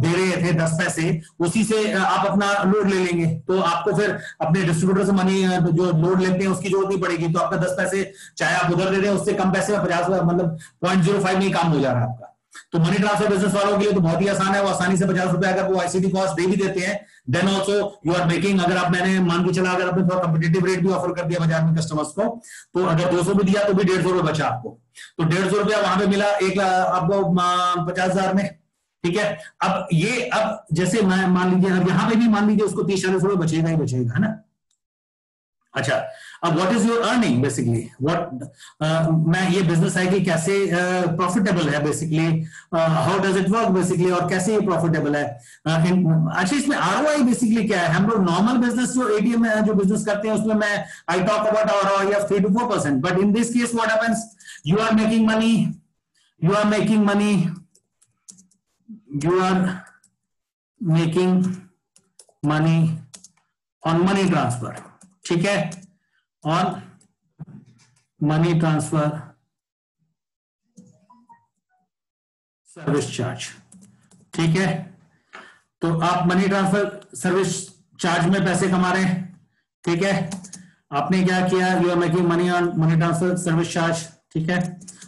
दे रहे थे 10 पैसे, उसी से आप अपना लोड ले लेंगे, तो आपको फिर अपने डिस्ट्रीब्यूटर से मनी जो लोड लेते हैं उसकी जरूरत नहीं पड़ेगी। तो आपका 10 पैसे चाहे आप उधर दे रहे हैं, उससे कम पैसे में 50, मतलब 0.05 में ही काम हो जा रहा है आपका। तो मनी ट्रांसफर बिजनेस वालों के लिए तो बहुत ही आसान है, वो आसानी से 50 रुपए अगर वो आईसीडी कॉस्ट दे भी देते हैं, then also you are making, अगर आप, मैंने मान के चला, अगर आपने थोड़ा कम्पिटेटिव रेट भी ऑफर कर दिया बाजार में कस्टमर्स को, तो अगर 200 भी दिया तो भी 150 रुपए बचा आपको, तो 150 रुपया वहां पे मिला 1 लाख आपको 50,000 में। ठीक है। अब जैसे मैं मान लीजिए, अब यहां पे भी मान लीजिए उसको 30-40 रुपए बचेगा ही बचेगा, है ना। अच्छा, अब what is your earning basically, मैं ये बिजनेस साइकिल कैसे प्रॉफिटेबल है basically, how does it work basically, और कैसे ये प्रॉफिटेबल है। अच्छा, इसमें आरओआई बेसिकली क्या है? हम लोग नॉर्मल बिजनेस जो एटीएम में जो बिजनेस करते हैं उसमें मैं I talk about ROI of 3 to 4%, but in this case what happens, you are making money, you are making money, you are making money on money transfer. ठीक है, on money transfer service charge. ठीक है, तो आप money transfer service charge में पैसे कमा रहे हैं। ठीक है, आपने क्या किया, you are making money on money transfer service charge. ठीक है,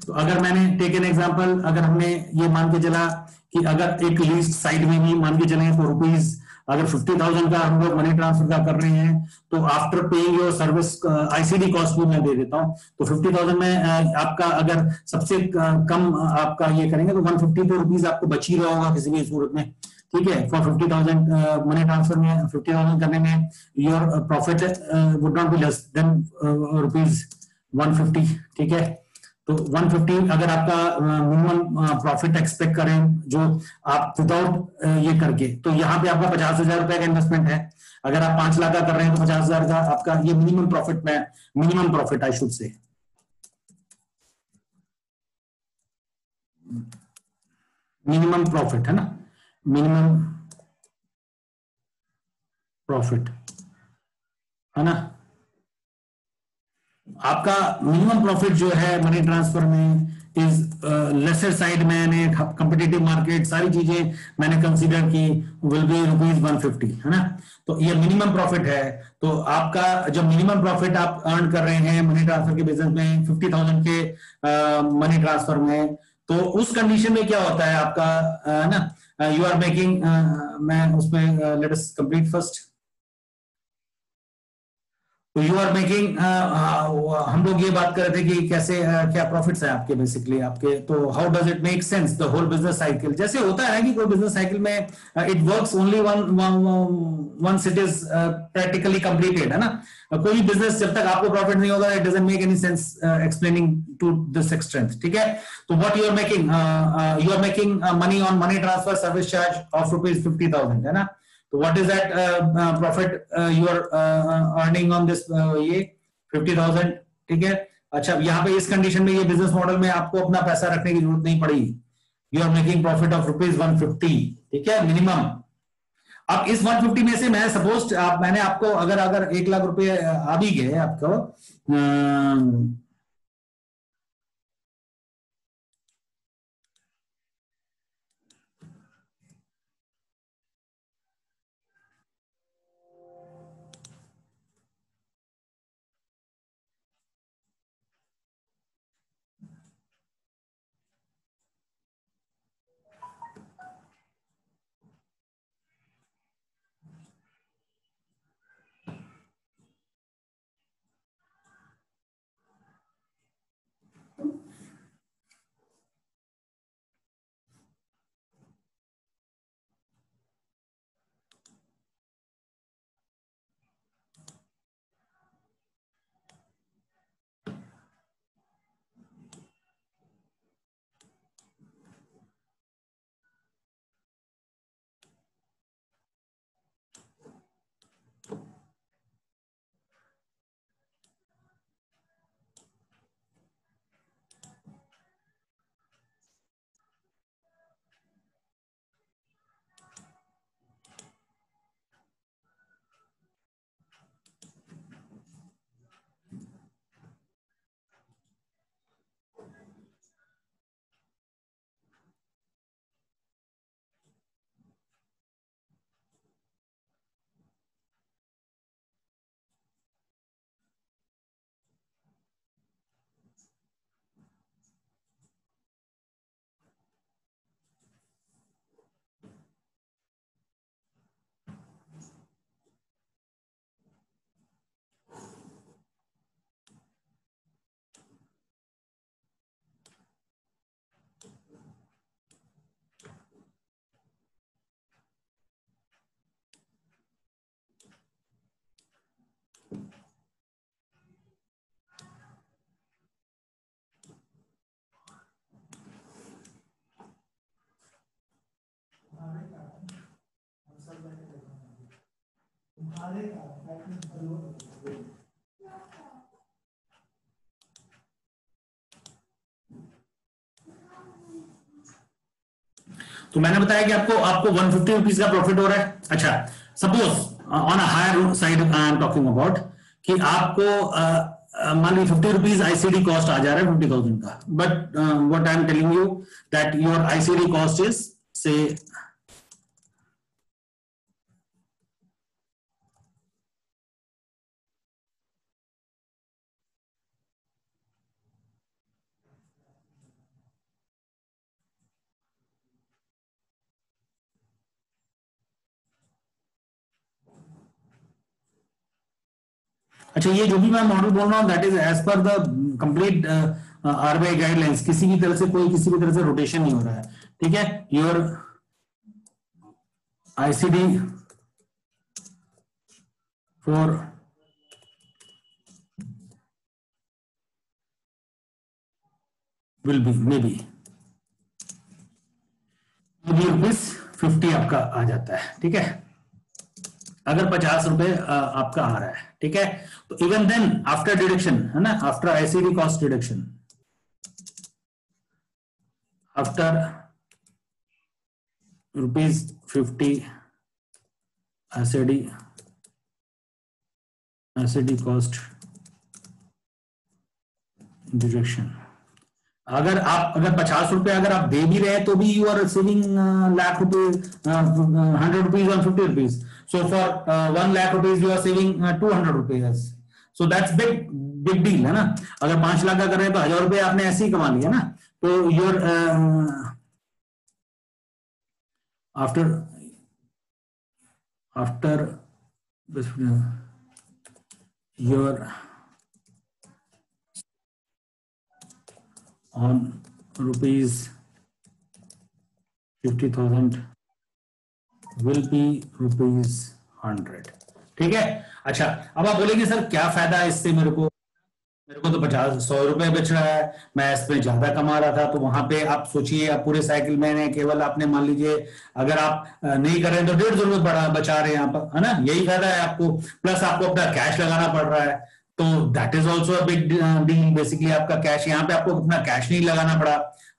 तो अगर मैंने टेक एन एग्जांपल, अगर हमने ये मान के चला कि अगर एक लीस्ट साइड में भी मान के चले तो रुपीज, अगर 50,000 का हम लोग मनी ट्रांसफर का कर रहे हैं, तो after paying your service ICD cost भी मैं दे देता हूं, तो 50,000 में आपका अगर सबसे कम आपका ये करेंगे तो 152 रुपीज आपको बच ही रहा होगा किसी भी सूरत में। ठीक है, फॉर 50,000 मनी ट्रांसफर में 50,000 करने में your profit would not be less than rupees 150। ठीक है, तो 150 अगर आपका मिनिमम प्रॉफिट एक्सपेक्ट करें जो आप विदाउट ये करके, तो यहाँ पे आपका 50,000 रुपए का इन्वेस्टमेंट है। अगर आप 5 लाख का कर रहे हैं तो 50,000 का आपका ये मिनिमम प्रॉफिट में, minimum profit I should say, minimum profit है ना, मिनिमम प्रॉफिट है ना। आपका मिनिमम प्रॉफिट जो है मनी ट्रांसफर में इज लेसर साइड, मैंने कंपिटिटिव मार्केट सारी चीजें मैंने कंसीडर की, विल बी रुपीज 150, है ना। तो ये मिनिमम प्रॉफिट है। तो आपका जब मिनिमम प्रॉफिट आप अर्न कर रहे हैं मनी ट्रांसफर के बिजनेस में 50,000 के मनी ट्रांसफर में, तो उस कंडीशन में क्या होता है आपका, ना, यू आर मेकिंग, मैं उसमें लेट अस कंप्लीट फर्स्ट, तो यू आर मेकिंग, हम लोग ये बात कर रहे थे कि कैसे क्या प्रॉफिट्स है आपके बेसिकली आपके, तो how does it make sense the whole business cycle. जैसे होता है कि कोई बिजनेस साइकिल में it works only once it is practically completed, है ना। कोई भी बिजनेस जब तक आपको प्रॉफिट नहीं होगा, it doesn't make any sense explaining to this extent. ठीक है, तो what you are making money on money transfer service charge of rupees 50,000, है ना। तो what is that profit you are earning on this, ये 50,000। ठीक है, अच्छा, यहाँ पे इस कंडीशन में ये बिजनेस मॉडल में आपको अपना पैसा रखने की जरूरत नहीं पड़ेगी, you are making profit of rupees 150। ठीक है, मिनिमम। अब इस 150 में से मैं सपोज मैंने आपको अगर 1 लाख रुपए आ भी गए आपको, तो मैंने बताया कि आपको आपको 150 रुपीज का प्रॉफिट हो रहा है। अच्छा, suppose on a higher side I am talking about कि आपको मान ली 50 रुपीज आईसीडी कॉस्ट आ जा रहा है 50,000 का, but what I am telling you that your ICD cost is say अच्छा, ये जो भी मैं मॉडल बोल रहा हूँ that is as per the complete RBI guidelines, किसी भी तरह से कोई किसी भी तरह से रोटेशन नहीं हो रहा है, ठीक है। Your ICD for will be may be ₹50 आपका आ जाता है, ठीक है, अगर 50 रुपए आपका आ रहा है, ठीक है। तो इवन देन आफ्टर डिडक्शन है ना, after ICD cost deduction, after ₹50 ICD cost deduction, अगर 50 रुपए अगर आप दे भी रहे हैं तो भी यू आर सेविंग ₹1,00,000 ₹100 और ₹50। So for 1,00,000 rupees you are saving ₹200। So that's big big deal है ना। अगर 5 लाख का कर रहे हैं तो ₹1,000 आपने ऐसे ही कमा लिया ना। तो your after after your on ₹50,000 will be ₹100, ठीक है। अच्छा, अब आप बोलेंगे सर क्या फायदा है इससे, मेरे को तो 100 रुपए बच रहा है, मैं इसमें ज्यादा कमा रहा था। तो वहां पे आप सोचिए, आप पूरे साइकिल में केवल आपने मान लीजिए अगर आप नहीं कर रहे हैं तो ₹150 बचा रहे हैं यहाँ पर, है ना, यही फायदा है आपको। प्लस आपको अपना कैश लगाना पड़ रहा है, तो that is also a big deal. Basically आपका कैश, यहाँ पे आपको अपना कैश नहीं लगाना पड़ा,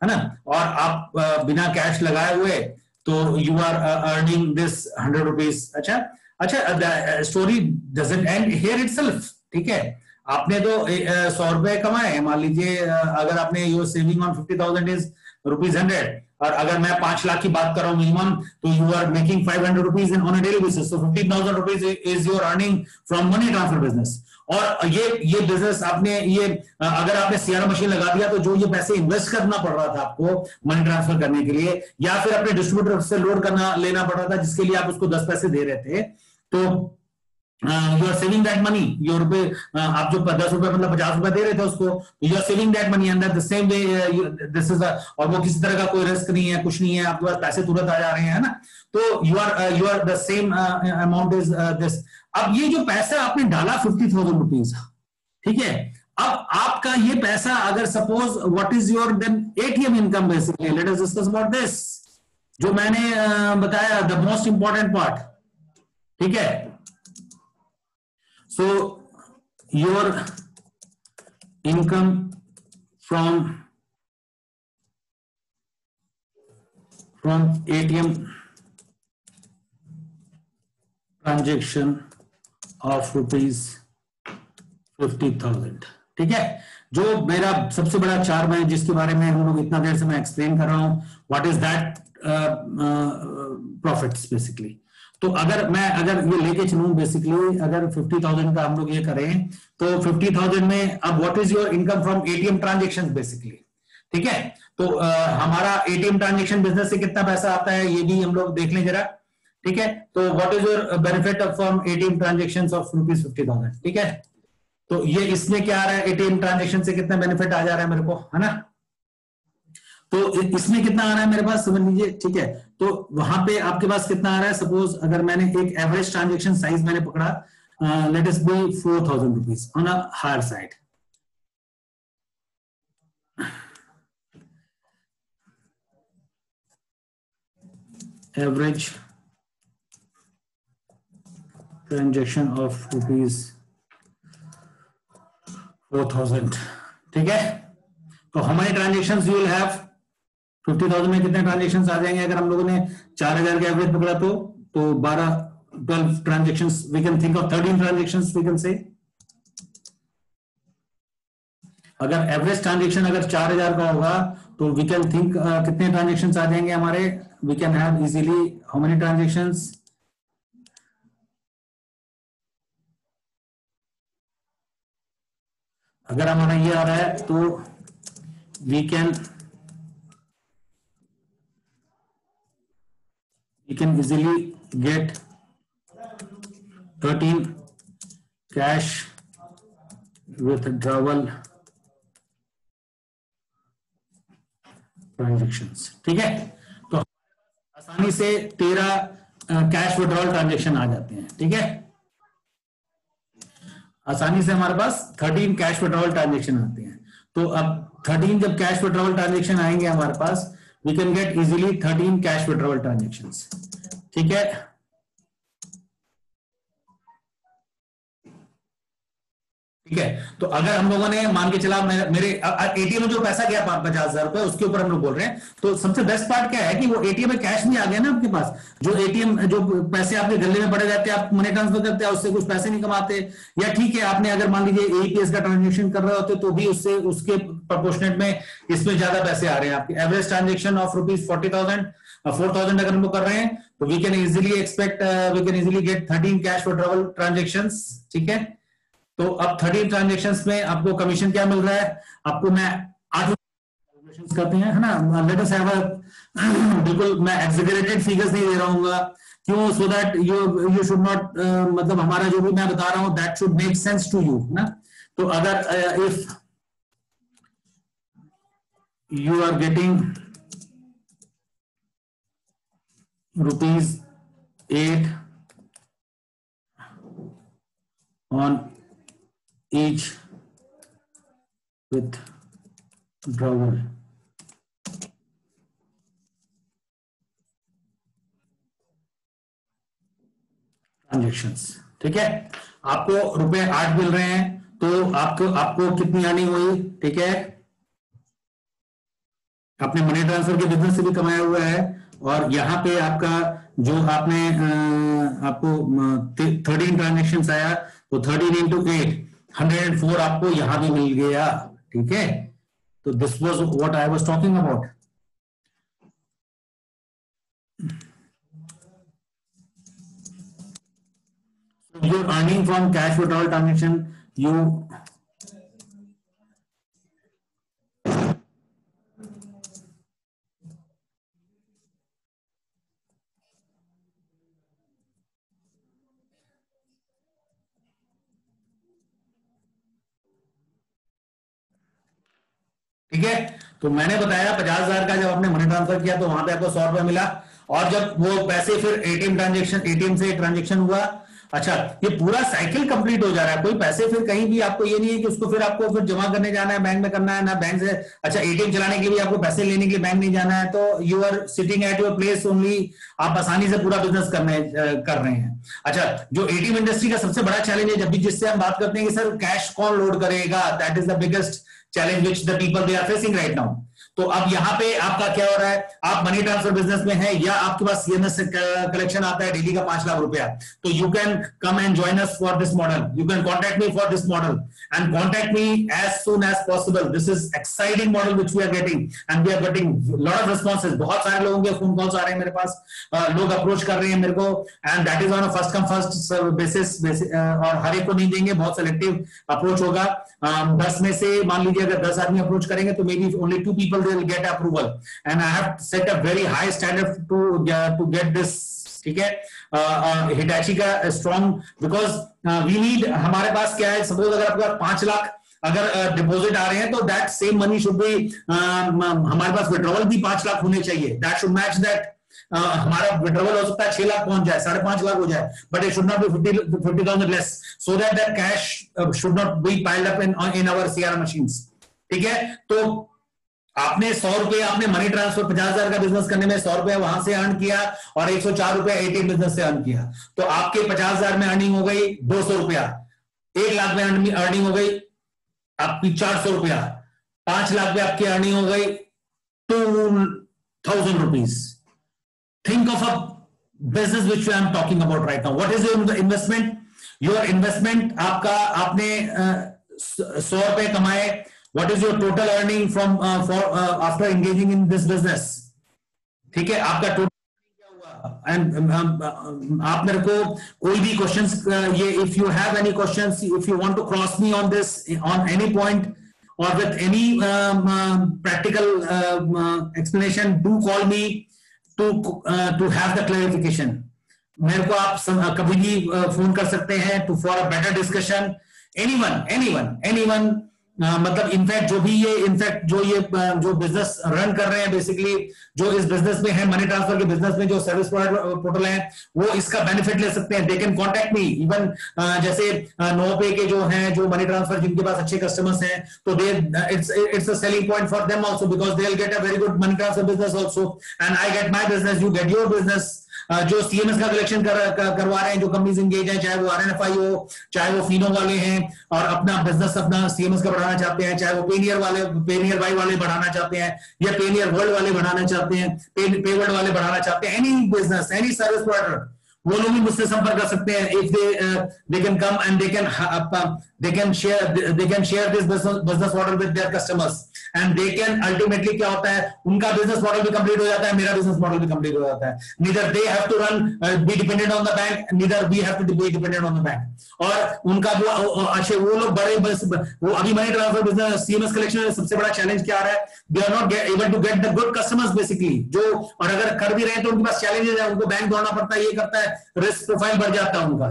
है ना, और आप बिना कैश लगाए हुए तो यू आर अर्निंग दिस ₹100। अच्छा अच्छा, story doesn't and here itself, ठीक है। आपने तो ₹100 कमाए, मान लीजिए अगर आपने योर सेविंग ऑन 50,000 इज ₹100, और अगर मैं 5 लाख की बात कर रहा हूँ मिनिमम, तो you are making ₹500 on a daily basis. तो ₹15,000 is your earning from money transfer business. और ये बिजनेस आपने अगर आपने सीआरएम मशीन लगा दिया तो जो ये पैसे इन्वेस्ट करना पड़ रहा था आपको मनी ट्रांसफर करने के लिए, या फिर अपने डिस्ट्रीब्यूटर से लोड करना लेना पड़ रहा था जिसके लिए आप उसको 10 पैसे दे रहे थे, तो you are saving that money. Your रुपए आप जो ₹10 मतलब ₹50 दे रहे थे उसको, you are saving that money and the same way this is, और वो किसी तरह का कोई रिस्क नहीं है, कुछ नहीं है, आपके पास पैसे तुरंत आ जा रहे हैं, है ना। तो you are the same amount is this. अब ये जो पैसा आपने डाला ₹50,000, ठीक है, अब आपका ये पैसा अगर suppose what is your then ATM income, basically let us discuss about this, जो मैंने बताया द मोस्ट इंपॉर्टेंट पार्ट, ठीक है। So your income from ATM transaction of ₹50,000, ठीक है। जो मेरा सबसे बड़ा चार्म है जिसके बारे में हम लोग इतना देर से मैं एक्सप्लेन कर रहा हूं, what is that profits basically. तो अगर ये लेके चलूं, बेसिकली अगर 50,000 का हम लोग ये करें तो 50,000 में अब what is your income from ATM transaction basically, ठीक है। तो हमारा एटीएम ट्रांजेक्शन बिजनेस से कितना पैसा आता है ये भी हम लोग देख लें जरा, ठीक है। तो what is your benefit from ATM transaction of ₹50,000, ठीक है। तो ये इसमें क्या आ रहा है, एटीएम ट्रांजेक्शन से कितना बेनिफिट आ जा रहा है मेरे को, है ना। तो इसमें कितना आ रहा है मेरे पास समझ लीजिए, ठीक है। तो वहां पे आपके पास कितना आ रहा है, सपोज अगर मैंने एक एवरेज ट्रांजेक्शन साइज मैंने पकड़ा, let us be ₹4,000 on a higher side, average transaction of ₹4,000, ठीक है। तो हमारे ट्रांजेक्शन यू विल हैव 50,000 में कितने ट्रांजेक्शन आ जाएंगे अगर हम लोगों ने 4,000 का एवरेज पकड़ा तो 12 transaction, we can think of 13 transaction we can say. अगर एवरेज ट्रांजेक्शन अगर 4,000 का होगा तो वी कैन थिंक कितने ट्रांजेक्शन आ जाएंगे हमारे, we can have easily how many transaction, अगर हमारा ये आ रहा है तो we can easily get 13 cash withdrawal transactions, ठीक है। तो आसानी से 13 कैश विड्रॉल ट्रांजेक्शन आ जाते हैं, ठीक है। आसानी से हमारे पास 13 कैश विड्रॉल ट्रांजेक्शन आते हैं। तो अब 13 जब कैश विड्रॉल ट्रांजेक्शन आएंगे हमारे पास, we can get easily 13 cash withdrawal transactions, ठीक है। ठीक है, तो अगर हम लोगों ने मान के चला मेरे एटीएम में जो पैसा गया 50,000 रुपए, उसके ऊपर हम लोग बोल रहे हैं, तो सबसे बेस्ट पार्ट क्या है कि वो एटीएम में कैश भी आ गया ना आपके पास। जो एटीएम जो पैसे आपके गले में पड़े जाते हैं, आप मनी ट्रांसफर करते हैं, उससे कुछ पैसे नहीं कमाते, या ठीक है आपने अगर मान लीजिए एईपीएस का ट्रांजेक्शन कर रहे होते तो भी उससे उसके प्रोपोर्शनेट में इसमें ज्यादा पैसे आ रहे हैं आपके। एवरेज ट्रांजेक्शन ऑफ ₹4,000 अगर हम लोग कर रहे हैं तो we can easily expect, we can easily get 13 cash withdrawal transactions, ठीक है। तो अब 13 ट्रांजेक्शंस में आपको कमीशन क्या मिल रहा है, आपको मैं 8 कैलकुलेशंस करते हैं, है ना। लेट अस हैव बिल्कुल मैं एग्जैगरेटेड फिगर्स नहीं दे रहा हूँ, क्यों, so that you should not, मतलब हमारा जो भी मैं बता रहा हूँ that should make sense to you, ना। तो अगर if you are getting ₹8 on each withdrawal, transactions, ठीक है। आपको ₹8 मिल रहे हैं तो आपको कितनी आनी हुई, ठीक है। आपने मनी ट्रांसफर के बिजनेस से भी कमाया हुआ है, और यहाँ पे आपका जो आपने आपको 13 ट्रांजेक्शंस आया, तो 13 into 8 104 आपको यहां भी मिल गया, ठीक है। तो this was what I was talking about. You're earning from cash withdrawal transaction, you ठीक है। तो मैंने बताया 50,000 का जब आपने मनी ट्रांसफर किया तो वहां पे आपको 100 रुपए मिला, और जब वो पैसे फिर एटीएम से ट्रांजेक्शन हुआ, अच्छा ये पूरा साइकिल कंप्लीट हो जा रहा है, कोई पैसे फिर कहीं भी आपको ये नहीं है कि उसको फिर आपको फिर जमा करने जाना है बैंक में करना है ना, बैंक से अच्छा एटीएम चलाने के लिए आपको पैसे लेने के लिए बैंक नहीं जाना है, तो you are sitting at your place only, आप आसानी से पूरा बिजनेस कर रहे हैं। अच्छा, जो एटीएम इंडस्ट्री का सबसे बड़ा चैलेंज है, जब भी जिससे हम बात करते हैं कि सर कैश कौन लोड करेगा, that is the biggest challenge which the people they are facing right now. तो अब यहाँ पे आपका क्या हो रहा है, आप मनी ट्रांसफर बिजनेस में है या आपके पास सीएमएस कलेक्शन आता है डेली का 5 लाख रुपया, तो you can come and join us for this model, you can contact me for this model and contact me as soon as possible. This is exciting model which we are getting and we are getting lot of responses. बहुत सारे लोगों के phone calls आ रहे हैं मेरे पास, लोग approach कर रहे हैं मेरे को, and that is on a first come first basis, और हर एक को नहीं देंगे, बहुत सिलेक्टिव अप्रोच होगा। 10 में से मान लीजिए अगर 10 आदमी अप्रोच करेंगे तो may be only 2 people they will get approval, and I have set a very high standard to get this, ठीक है। हिटाची का स्ट्रॉन्ग, बिकॉज वी नीड, हमारे पास क्या है, सपोज अगर आपके पास 5 लाख अगर डिपॉजिट आ रहे हैं तो that same money should be, हमारे पास विड्रॉवल भी 5 लाख होने चाहिए, दैट शुड मैच दैट। हमारा विड्रॉवल हो सकता है 6 लाख पहुंच जाए, 5.5 लाख हो जाए, but it should not be 50,000 less, so that that cash should not be piled up in our CRM machines, ठीक है। तो आपने 100 रुपए, आपने मनी ट्रांसफर 50,000 का बिजनेस करने में 100 रुपए वहां से अर्न किया और 104 रुपए एटीएम बिजनेस से अर्न किया, तो आपके 50,000 में अर्निंग हो गई 200 रुपया, 1 लाख में अर्निंग हो गई आपकी 400 रुपया, 5 लाख में आपकी अर्निंग हो गई 2,000 rupees. Think of a business which I am talking about right now. What is your investment? Your investment आपका, आपने 100 रुपए कमाए, what is your total earning from for after engaging in this business? ठीक है, आपका total क्या हुआ? And आप मेरे को कोई भी क्वेश्चंस, ये if you have any questions, if you want to cross me on this on any point or with any practical explanation, do call me to have the clarification. मेरे को आप कभी भी फोन कर सकते हैं to for a better discussion. anyone मतलब in fact जो बिजनेस रन कर रहे हैं, बेसिकली जो इस बिजनेस में है, मनी ट्रांसफर के बिजनेस में जो सर्विस पोर्टल है, वो इसका बेनिफिट ले सकते हैं। They can contact me. Even जैसे नोपे के जो हैं, जो मनी ट्रांसफर जिनके पास अच्छे कस्टमर्स हैं, तो they it's a selling point for them also, because they will get a very good money transfer business also, and I get my business, you get your business. जो CMS का collection करवा रहे हैं, जो companies engage हैं, चाहे वो आरएनएफआई हो, चाहे वो फिनो वाले हैं और अपना बिजनेस अपना सीएमएस का बढ़ाना चाहते हैं, चाहे वो पेनियर बाई वाले बढ़ाना चाहते हैं, या पेनियर वर्ल्ड वाले बढ़ाना चाहते हैं, पे वर्ल्ड वाले बढ़ाना चाहते हैं, any business, any service provider, वो लोग भी मुझसे संपर्क कर सकते हैं। If they can come and they can share this business model with their customers, and they can ultimately क्या होता है, उनका बिजनेस मॉडल भी कंप्लीट हो जाता है, मेरा बिजनेस मॉडल भी कंप्लीट हो जाता है। Neither they have to run be dependent on the bank, neither we have to be dependent on the bank. और उनका वो अच्छे, वो लोग बड़े वो अभी money transfer business CMS collection में सबसे बड़ा चैलेंज क्या आ रहा है? They are not able to get the good customers basically, जो, और अगर कर भी रहे हैं तो उनके पास चैलेंजेस है, उनको बैंक दौड़ना पड़ता है, ये करता है, रिस्क प्रोफाइल बढ़ जाता है उनका।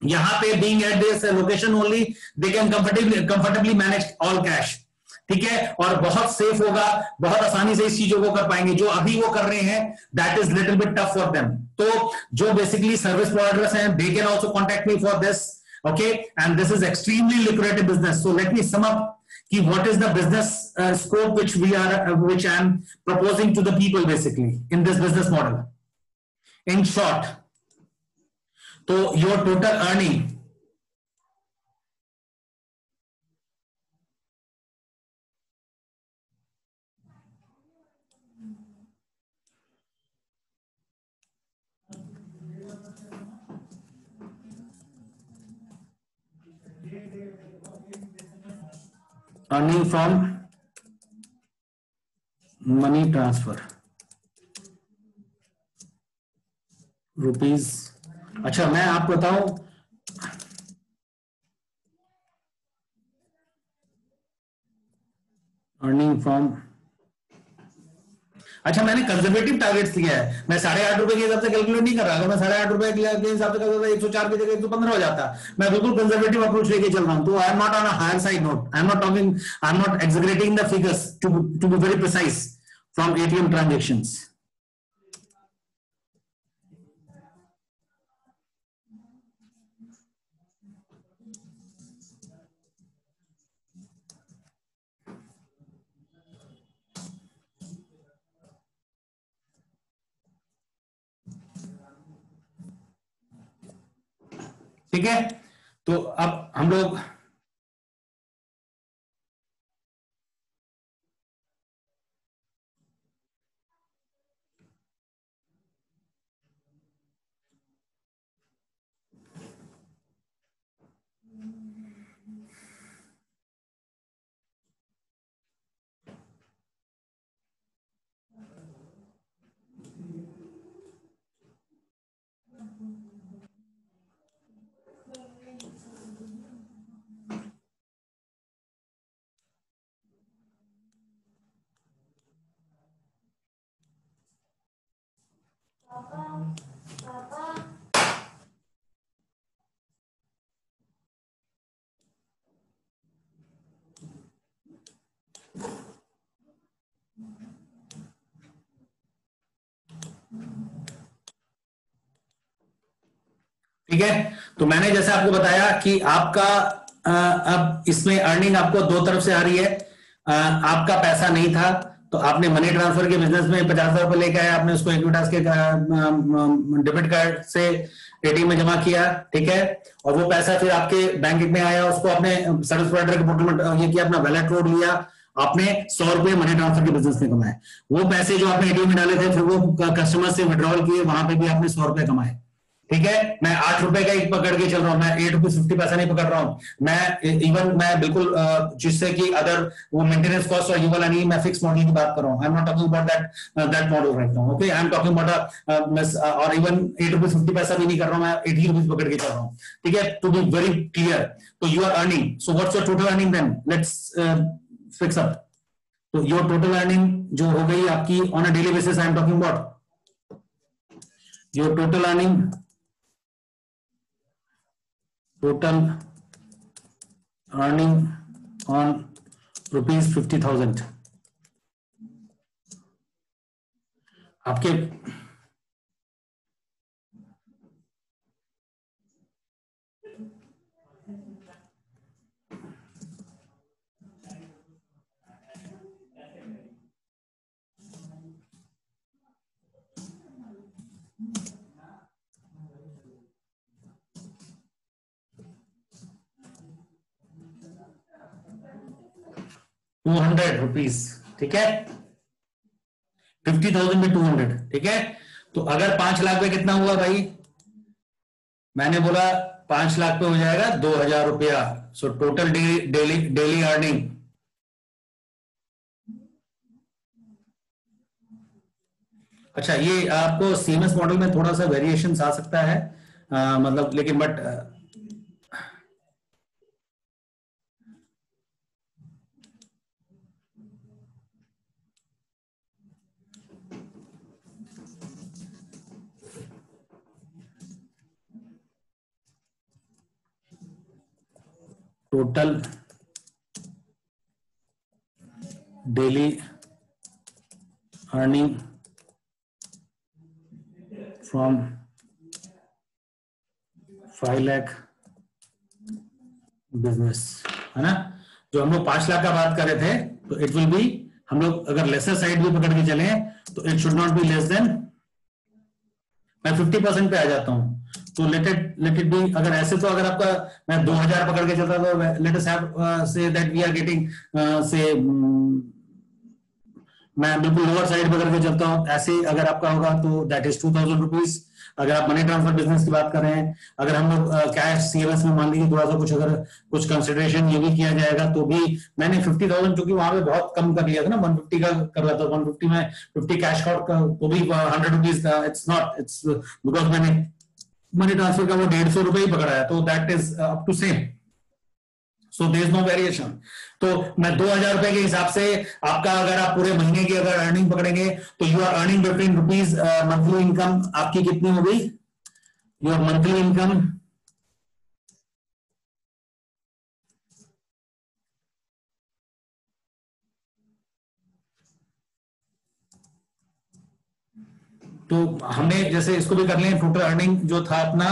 यहाँ पे being at this location only, they can comfortably manage all cash, ठीक है, और बहुत सेफ होगा, बहुत आसानी से इस चीजों को कर पाएंगे। जो अभी वो कर रहे हैं, that is little bit tough for them. तो जो बेसिकली सर्विस प्रोवाइडर्स हैं, they can also contact me for this, okay, and this is extremely lucrative business. So let me sum up कि what is the business scope which I am proposing to the people basically in this business model. In short, तो your total earning, earning from money transfer rupees. अच्छा, मैं आपको बताऊं, earning from, अच्छा मैंने conservative targets लिया है, मैं 8.5 रुपए के हिसाब से कैलकुलेट नहीं कर रहा। अगर मैं 8.5 रुपए के हिसाब से करता था 104 की जगह 115 हो जाता। मैं बिल्कुल कंजर्वेटिव अप्रोच लेके चल रहा हूं। तो I am not on a higher side note, I am not talking, I am not exaggerating the figures to be very precise from ATM transactions. ठीक है, तो अब हम लोग ठीक है, तो मैंने जैसे आपको बताया कि आपका अब इसमें अर्निंग आपको दो तरफ से आ रही है। आपका पैसा नहीं था तो आपने मनी ट्रांसफर के बिजनेस में 50,000 रुपए लेके आए, आपने उसको इक्विटास के डेबिट कार्ड से एटीएम में जमा किया, ठीक है, और वो पैसा फिर आपके बैंक में आया, उसको आपने सर्विस प्रोवाइडर के पोर्टल में ये किया, अपना वैलेट कोड लिया, आपने 100 रुपए मनी ट्रांसफर के बिजनेस में कमाए। वो पैसे जो आपने एटीएम में डाले थे फिर वो कस्टमर से विड्रॉल किए, वहां पे भी आपने 100 रुपए कमाए, ठीक है। मैं 8 रुपए का एक पकड़ के चल रहा हूं, मैं 8 रुपीज 50 पैसा नहीं पकड़ रहा हूं, मैं बिल्कुल जिससे कि अदर वो मेंटेनेंस कॉस्ट और ये वाला नहीं, मैं फिक्स मॉडल की बात कर रहा हूं। आई am not talking about that model right now, okay. I am talking about और इवन 8 रुपीज 50 पैसा भी नहीं कर रहा हूं, मैं 80 रुपीज पकड़ के चल रहा हूं, ठीक है, टू बी वेरी क्लियर। तो you are earning, so what's your total earning then, let's fix up. तो योर टोटल अर्निंग जो हो गई आपकी on a daily basis, I am talking about your total earning, total earning on rupees 50,000 आपके 200 rupees, ठीक है, 50,000 में 200, ठीक है। तो अगर 5 लाख पे कितना हुआ भाई, मैंने बोला 5 लाख पे हो जाएगा 2,000 रुपया। सो टोटल डेली अर्निंग, अच्छा ये आपको सीएमएस मॉडल में थोड़ा सा वेरिएशन आ सकता है, मतलब लेकिन but total daily earning from 5 lakh business, है ना। जो हम लोग 5 लाख का बात कर रहे थे, तो इट विल बी, हम लोग अगर लेसर साइड भी पकड़ के चले तो it should not be less than, मैं 50% पे आ जाता हूं, तो लेट इट बी, अगर ऐसे तो अगर आपका मैं 2,000 पकड़ के चलता तो let us have say that we are getting say, मैं बिल्कुल लोअर साइड पकड़ के चलता हूं, ऐसे अगर आपका होगा तो दैट इज 2,000 रुपीज। अगर आप मनी ट्रांसफर बिजनेस की बात कर रहे हैं, अगर हम लोग कैश सीएमएस में मान लीजिए थोड़ा सा कुछ अगर कुछ कंसिडरेशन ये भी किया जाएगा तो भी मैंने 50,000 चूंकि वहां पे बहुत कम कर लिया था ना, 150 का कर रहा था, 150 में 50 कैश आउट का तो भी 100 रुपीज का, इट्स नॉट, इट्स बिकॉज मैंने मनी ट्रांसफर का वो 150 रुपए ही पकड़ा है, तो that is up to same, so there is no variation. तो मैं 2,000 रुपए के हिसाब से आपका अगर आप पूरे महीने की अगर अर्निंग पकड़ेंगे तो you are earning 15 rupees monthly income आपकी कितनी हो गई, योर मंथली इनकम तो हमने जैसे इसको भी कर लें, टोटल अर्निंग जो था अपना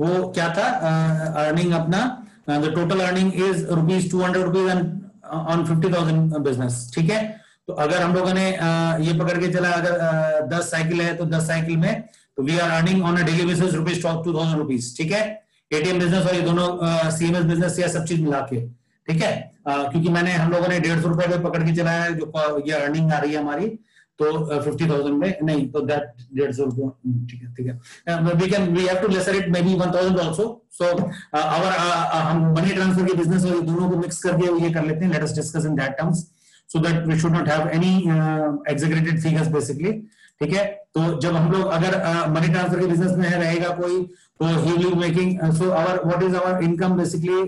वो क्या था, अर्निंग अपना the total earning is rupees 200 rupees on 50,000 business, ठीक है। तो अगर हम लोगों ने ये पकड़ के चला, अगर 10 साइकिल है तो 10 साइकिल में तो we are earning on a daily basis rupees 2,000 rupees, ठीक है। एटीएम बिजनेस और ये दोनों सीएमएस बिजनेस या सब चीज मिला के, ठीक है, क्योंकि मैंने हम लोगों ने 150 रुपए पे पकड़ के चलाया है जो ये अर्निंग आ रही है हमारी, तो 50,000 में नहीं, तो दैट 150 रुपये, ठीक है, ठीक है, we have to lesser it may be 1,000 also. So our हम मनी ट्रांसफर के बिजनेस और दोनों को मिक्स करके ये कर लेते हैं, let us discuss in that terms so that we should not have any executed figures basically, ठीक है। तो जब हम लोग अगर मनी ट्रांसफर के बिजनेस में रहेगा कोई, तो he will be making, so our what is our income basically,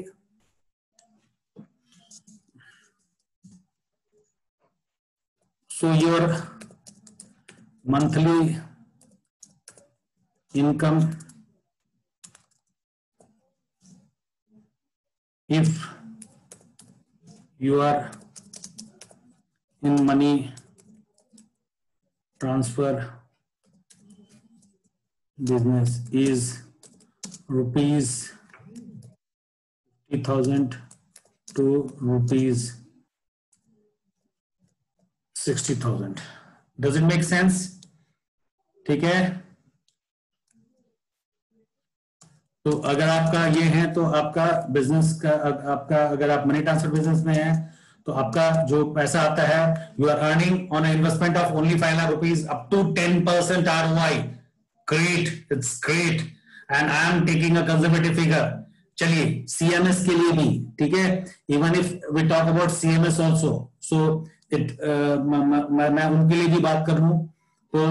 so your monthly income if you are in money transfer business is rupees 50,000 to rupees 60,000. Does it make sense? ठीक है, तो अगर आपका ये है तो आपका बिजनेस का, आपका अगर आप मनी ट्रांसफर बिजनेस में है तो आपका जो पैसा आता है, you are earning on investment of only 5 lakh rupees up to 10% ROI. Great, it's great, and I am taking a conservative figure. चलिए सीएमएस के लिए भी, ठीक है, even if we talk about CMS also, so it मैं उनके लिए भी बात कर लूं तो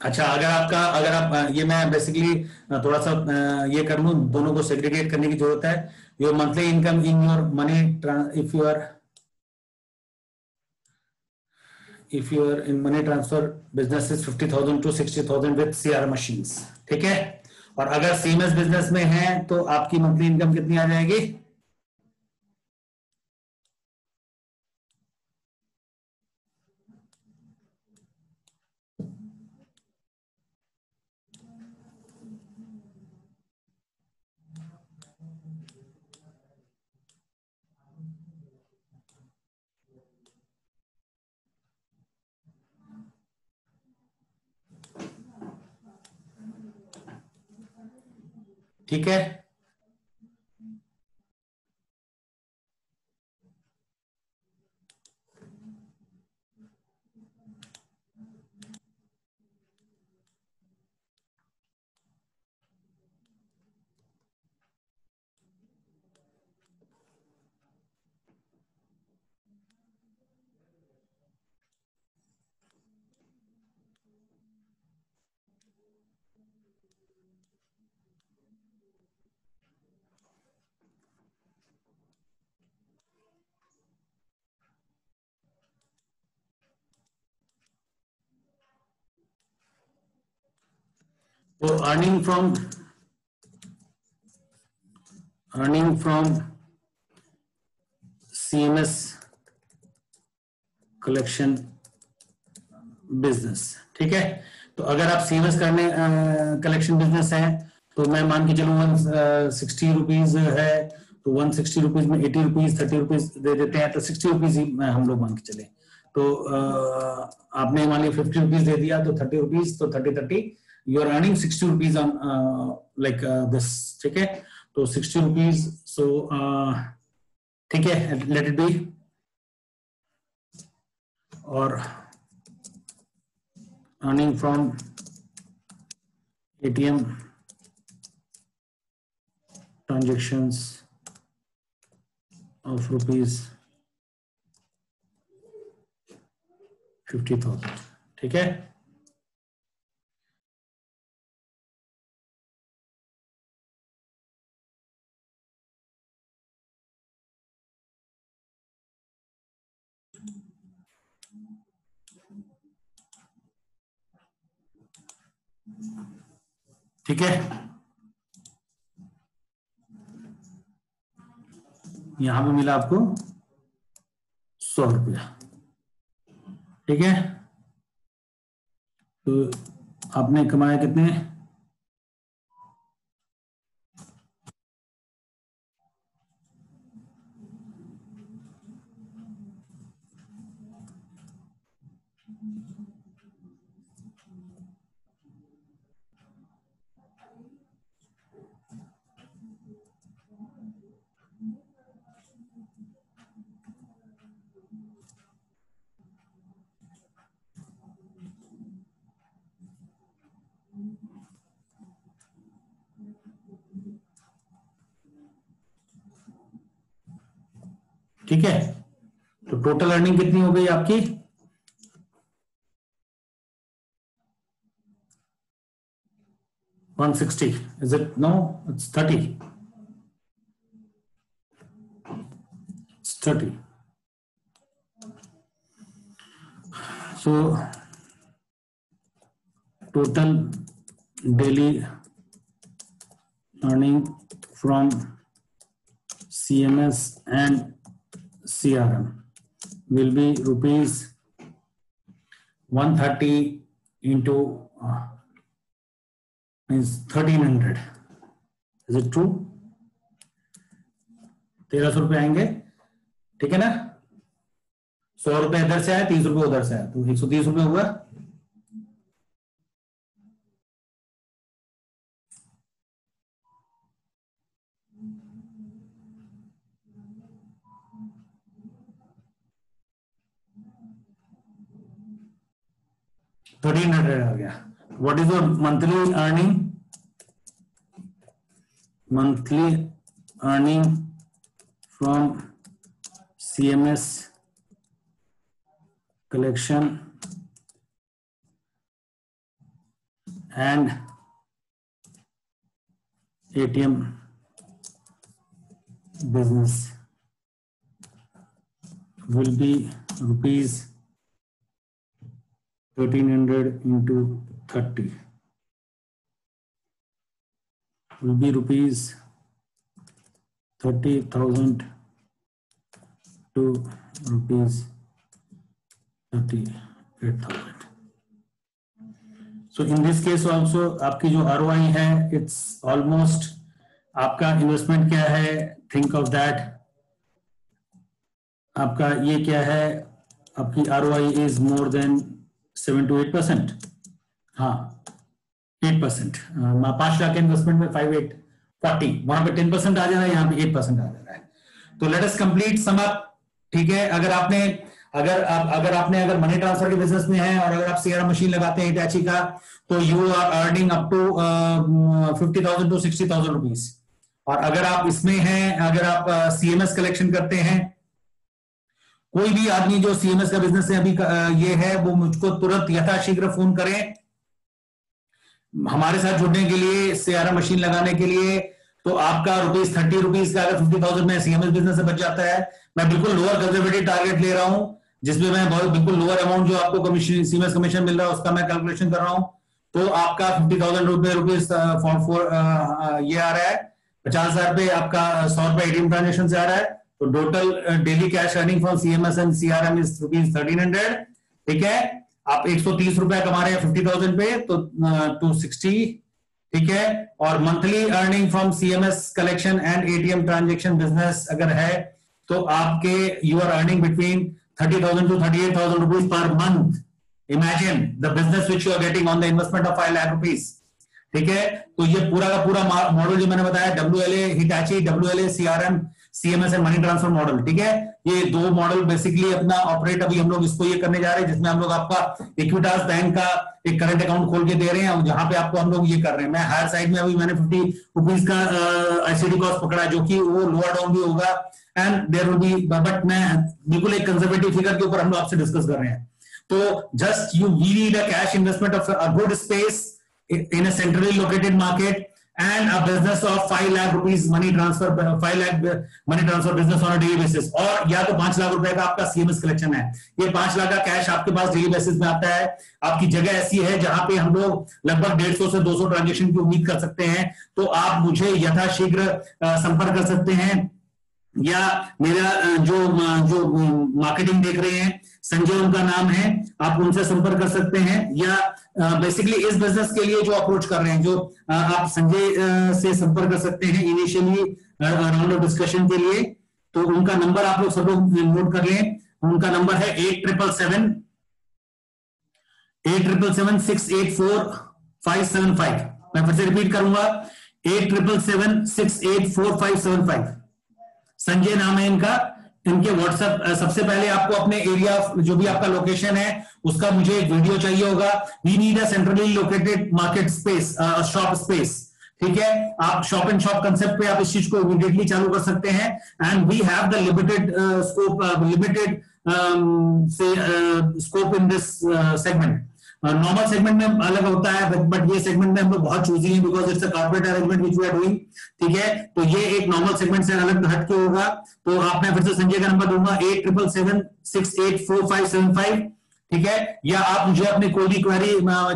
अच्छा, अगर आप ये मैं बेसिकली थोड़ा सा ये कर लूं, दोनों को सेग्रीगेट करने की जरूरत है. Your monthly income in your money, if you are in money transfer business is 50,000 to 60,000 with CRM machines. ठीक है, और अगर सीएमएस बिजनेस में है तो आपकी मंथली इनकम कितनी आ जाएगी? ठीक है, तो earning from CMS collection business. ठीक है, तो अगर आप सीएमएस करने कलेक्शन बिजनेस है तो मैं मान के चलूँ 160 रुपीज है, तो 160 रुपीज में 80 रुपीज 30 रुपीज दे देते हैं, तो 60 रुपीज ही हम लोग मान के चले. तो आपने मान लिया 50 रुपीज दे दिया तो 30 रुपीज, तो 30 you are earning 60 rupees on like this. ठीक है, तो 60 रुपीज, सो ठीक है, लेट इट बी. और earning from ATM transactions of rupees 50,000. ठीक है, ठीक है, यहां पे मिला आपको 100 रुपया. ठीक है, तो आपने कमाया कितने? ठीक है, तो टोटल अर्निंग कितनी हो गई आपकी? 160. Is it? No, it's 30. It's 30. So total daily earning from CMS and CRM will be rupees 130 into is 1300. Is it true? 1300 रुपए आएंगे, ठीक है ना? 100 रुपए इधर से आया, 30 रुपए उधर से आया, तो 130 रुपए हुआ। $1300 आ गया। What is your monthly earning? Monthly earning from CMS collection and ATM business will be rupees 1300 into 30 will be rupees 30,000 to rupees 38,000. So in this case also आपकी जो ROI है, it's almost, आपका इन्वेस्टमेंट क्या है, think of that, आपका ये क्या है, आपकी ROI is more than 7 to 8%, हाँ 8%, 5 लाख इन्वेस्टमेंट में 5,840, वहां पे 10% आ जा रहा है, यहाँ पे 8% आ जा रहा है। तो लेट अस कंप्लीट सम अप, ठीक है? अगर आपने मनी ट्रांसफर के बिजनेस में है और अगर आप सीआरएम मशीन लगाते हैं हिटाची का, तो you are earning up to 50,000 to 60,000 rupees. और अगर आप इसमें हैं, अगर आप सीएमएस कलेक्शन करते हैं, कोई भी आदमी जो सीएमएस का बिजनेस है अभी ये है, वो मुझको तुरंत यथाशीघ्र फोन करें हमारे साथ जुड़ने के लिए, सीआरएम मशीन लगाने के लिए। तो आपका ₹30 का अगर 50,000 में सीएमएस बिजनेस से बच जाता है। मैं बिल्कुल लोअर कंजर्वेटिव टारगेट ले रहा हूं, जिसमें मैं बिल्कुल लोअर अमाउंट जो आपको कमीशन, सीएमएस कमीशन मिल रहा है उसका मैं कैलकुलेशन कर रहा हूं। तो आपका 50,000 रुपीज ये आ रहा है, 50,000 पे आपका 100 रुपए एटीएम ट्रांजेक्शन से आ रहा है। तो total daily cash earning from CMS and CRM is ₹1300, ठीक है? आप 130 रुपए कमा रहे हैं 50,000 पे, तो 260, ठीक है? और monthly earning from CMS collection and ATM transaction business अगर है, तो आपके you are earning between 30,000 to 38,000 rupees per month. Imagine the business which you are getting on the investment of 5 lakh rupees, ठीक है? तो ये पूरा का पूरा मॉडल जो मैंने बताया, WLA Hitachi, WLA CRM, CMS and money transfer model, ठीक है? ये दो मॉडल बेसिकली अपना ऑपरेट, अभी हम लोग इसको ये करने जा रहे हैं जिसमें हम लोग आपका इक्विटास बैंक का एक करंट अकाउंट खोल के दे रहे हैं, जहां पे आपको हम लोग ये कर रहे हैं। मैं हायर साइड में अभी मैंने 50 रुपीज का ICD कॉस्ट पकड़ा है, जो कि वो लोअर डाउन भी होगा and there will be, but मैं बिल्कुल एक कंजर्वेटिव फिगर के ऊपर हम लोग आपसे डिस्कस कर रहे हैं। तो just you need a cash investment of a good space in a centrally located market and a business of 5 lakh rupees money transfer, 5 lakh money transfer business on a daily basis, और या तो 5 लाख रुपए का आपका CMS collection है। ये 5 लाख का cash आपके पास डेली बेसिस में आता है। आपकी जगह ऐसी है जहां पे हम लोग लगभग 150 से 200 ट्रांजेक्शन की उम्मीद कर सकते हैं। तो आप मुझे यथाशीघ्र संपर्क कर सकते हैं, या मेरा जो मार्केटिंग देख रहे हैं, संजय उनका नाम है, आप उनसे संपर्क कर सकते हैं। या बेसिकली इस बिजनेस के लिए जो अप्रोच कर रहे हैं, जो आप संजय से संपर्क कर सकते हैं इनिशियली राउंड ऑफ डिस्कशन के लिए। तो उनका नंबर आप लोग सब लोग नोट कर लें। उनका नंबर है 877-684-575। मैं फिर से रिपीट करूंगा, 877-684-575। संजय नाम है इनका। इनके व्हाट्सएप, सबसे पहले आपको अपने एरिया, जो भी आपका लोकेशन है, उसका मुझे एक वीडियो चाहिए होगा। We need a centrally located market space, shop space, ठीक है? आप शॉप एंड शॉप कंसेप्ट पे आप इस चीज को इमीडिएटली चालू कर सकते हैं। And we have the limited scope in this segment. Normal segment में अलग होता है, बट ये सेगमेंट में हम लोग बहुत चूजी हैं, because it's a corporate arrangement which we are doing, ठीक है? तो ये एक नॉर्मल सेगमेंट से अलग हटके होगा। तो आप, मैं फिर से संजय का नंबर दूंगा, 877-684-575, ठीक है? या आप मुझे अपनी कोई भी क्वेरी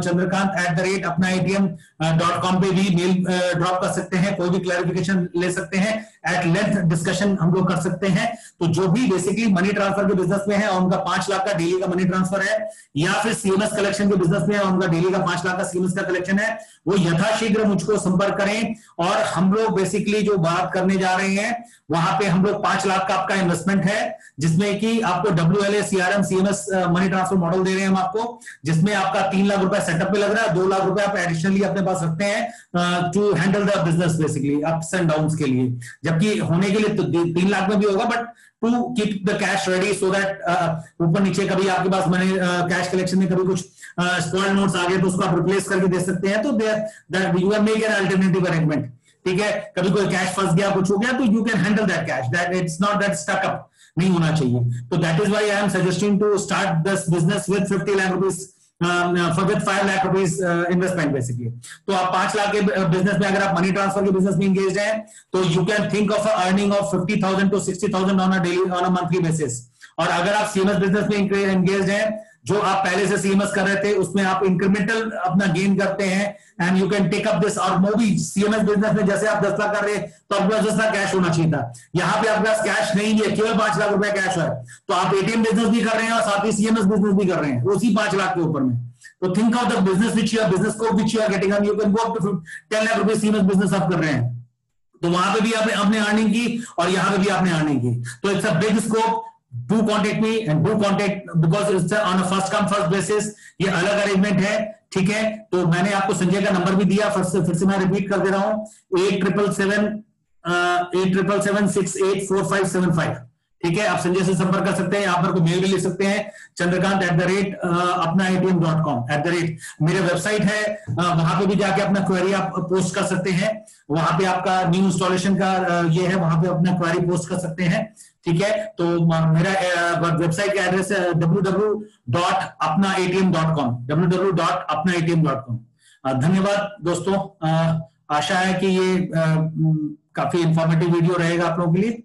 chandrakant@apnaatm.com पे भी मेल ड्रॉप कर सकते हैं, कोई भी क्लैरिफिकेशन ले सकते हैं। एट लेंथ डिस्कशन हम लोग कर सकते हैं। तो जो भी बेसिकली मनी ट्रांसफर के बिजनेस में है और उनका 5 लाख का डेली का मनी ट्रांसफर है, या फिर सीएमएस कलेक्शन के बिजनेस में है और उनका डेली का 5 लाख का सीएमएस का कलेक्शन है, वो यथाशीघ्र मुझको संपर्क करें। और हम लोग बेसिकली जो बात करने जा रहे हैं वहां पे हम लोग 5 लाख का आपका इन्वेस्टमेंट है, जिसमें कि आपको WLA CRM CMS money transfer model दे रहे हैं हम आपको, जिसमें आपका 3 लाख रुपए सेटअप पे लग रहा है, 2 लाख रुपए आप एडिशनली अपने पास रखते हैं to handle the business basically ups and downs के लिए, जबकि होने के लिए तो 3 लाख में भी होगा, but to keep the cash ready so that ऊपर नीचे कभी आपके पास मनी कैश कलेक्शन में कभी कुछ स्पॉइल नोट्स आ गए तो उसको आप रिप्लेस करके दे सकते हैं। तो that you can make an alternative arrangement, ठीक है। कभी कोई कैश फंस गया, कुछ हो गया, तो you can handle that cash, that it's not that stuck up नहीं होना चाहिए। तो that is why I am suggesting to start this business with 50 lakh rupees with 5 lakh rupees investment basically. तो आप 5 लाख के बिजनेस में अगर आप मनी ट्रांसफर के बिजनेस में एंगेज हैं तो you can think of earning of 50,000 to 60,000 on a monthly basis. और अगर आप सीएमएस बिजनेस में एंगेज हैं, जो आप पहले से सीएमएस कर रहे थे उसमें आप इंक्रीमेंटल अपना गेन करते हैं, and you can take up this. और वो भी सीएमएस बिजनेस में जैसे आप 10 लाख कर रहे हैं तो आपके पास 10 लाख कैश होना चाहिए था, यहाँ पे आपके पास कैश नहीं है, केवल 5 लाख रुपए कैश है। तो आप एटीएम बिजनेस भी कर रहे हैं और साथ ही सीएमएस बिजनेस भी कर रहे हैं उसी 5 लाख के ऊपर में। तो think of the business which you business scope which you are getting, you can go up to 10 lakh रुपए सीएमएस बिजनेस आप कर रहे हैं, तो वहां पे भी आपने अर्निंग की और यहाँ पे भी आपने अर्निंग की। तो it's a big scope. Do contact me and do contact because it's on a first come first basis। ये अलग अरेंजमेंट है, ठीक है। तो मैंने आपको संजय का नंबर भी दिया, फिर से मैं रिपीट कर दे रहा हूं, 8777684575, ठीक है। आप संजय से संपर्क कर सकते हैं, आप मेरे को मेल भी लिख सकते हैं, chandrakant@apnaatm.com। मेरे वेबसाइट है, वहां पे भी जाके अपना क्वेरी आप पोस्ट कर सकते हैं। वहां पे आपका न्यू इंस्टॉलेशन का ये है, वहां पे अपना क्वेरी पोस्ट कर सकते हैं, ठीक है। तो मेरा वेबसाइट का एड्रेस है www.apnaatm.com। धन्यवाद दोस्तों, आशा है कि ये काफी इंफॉर्मेटिव वीडियो रहेगा आप लोगों के लिए।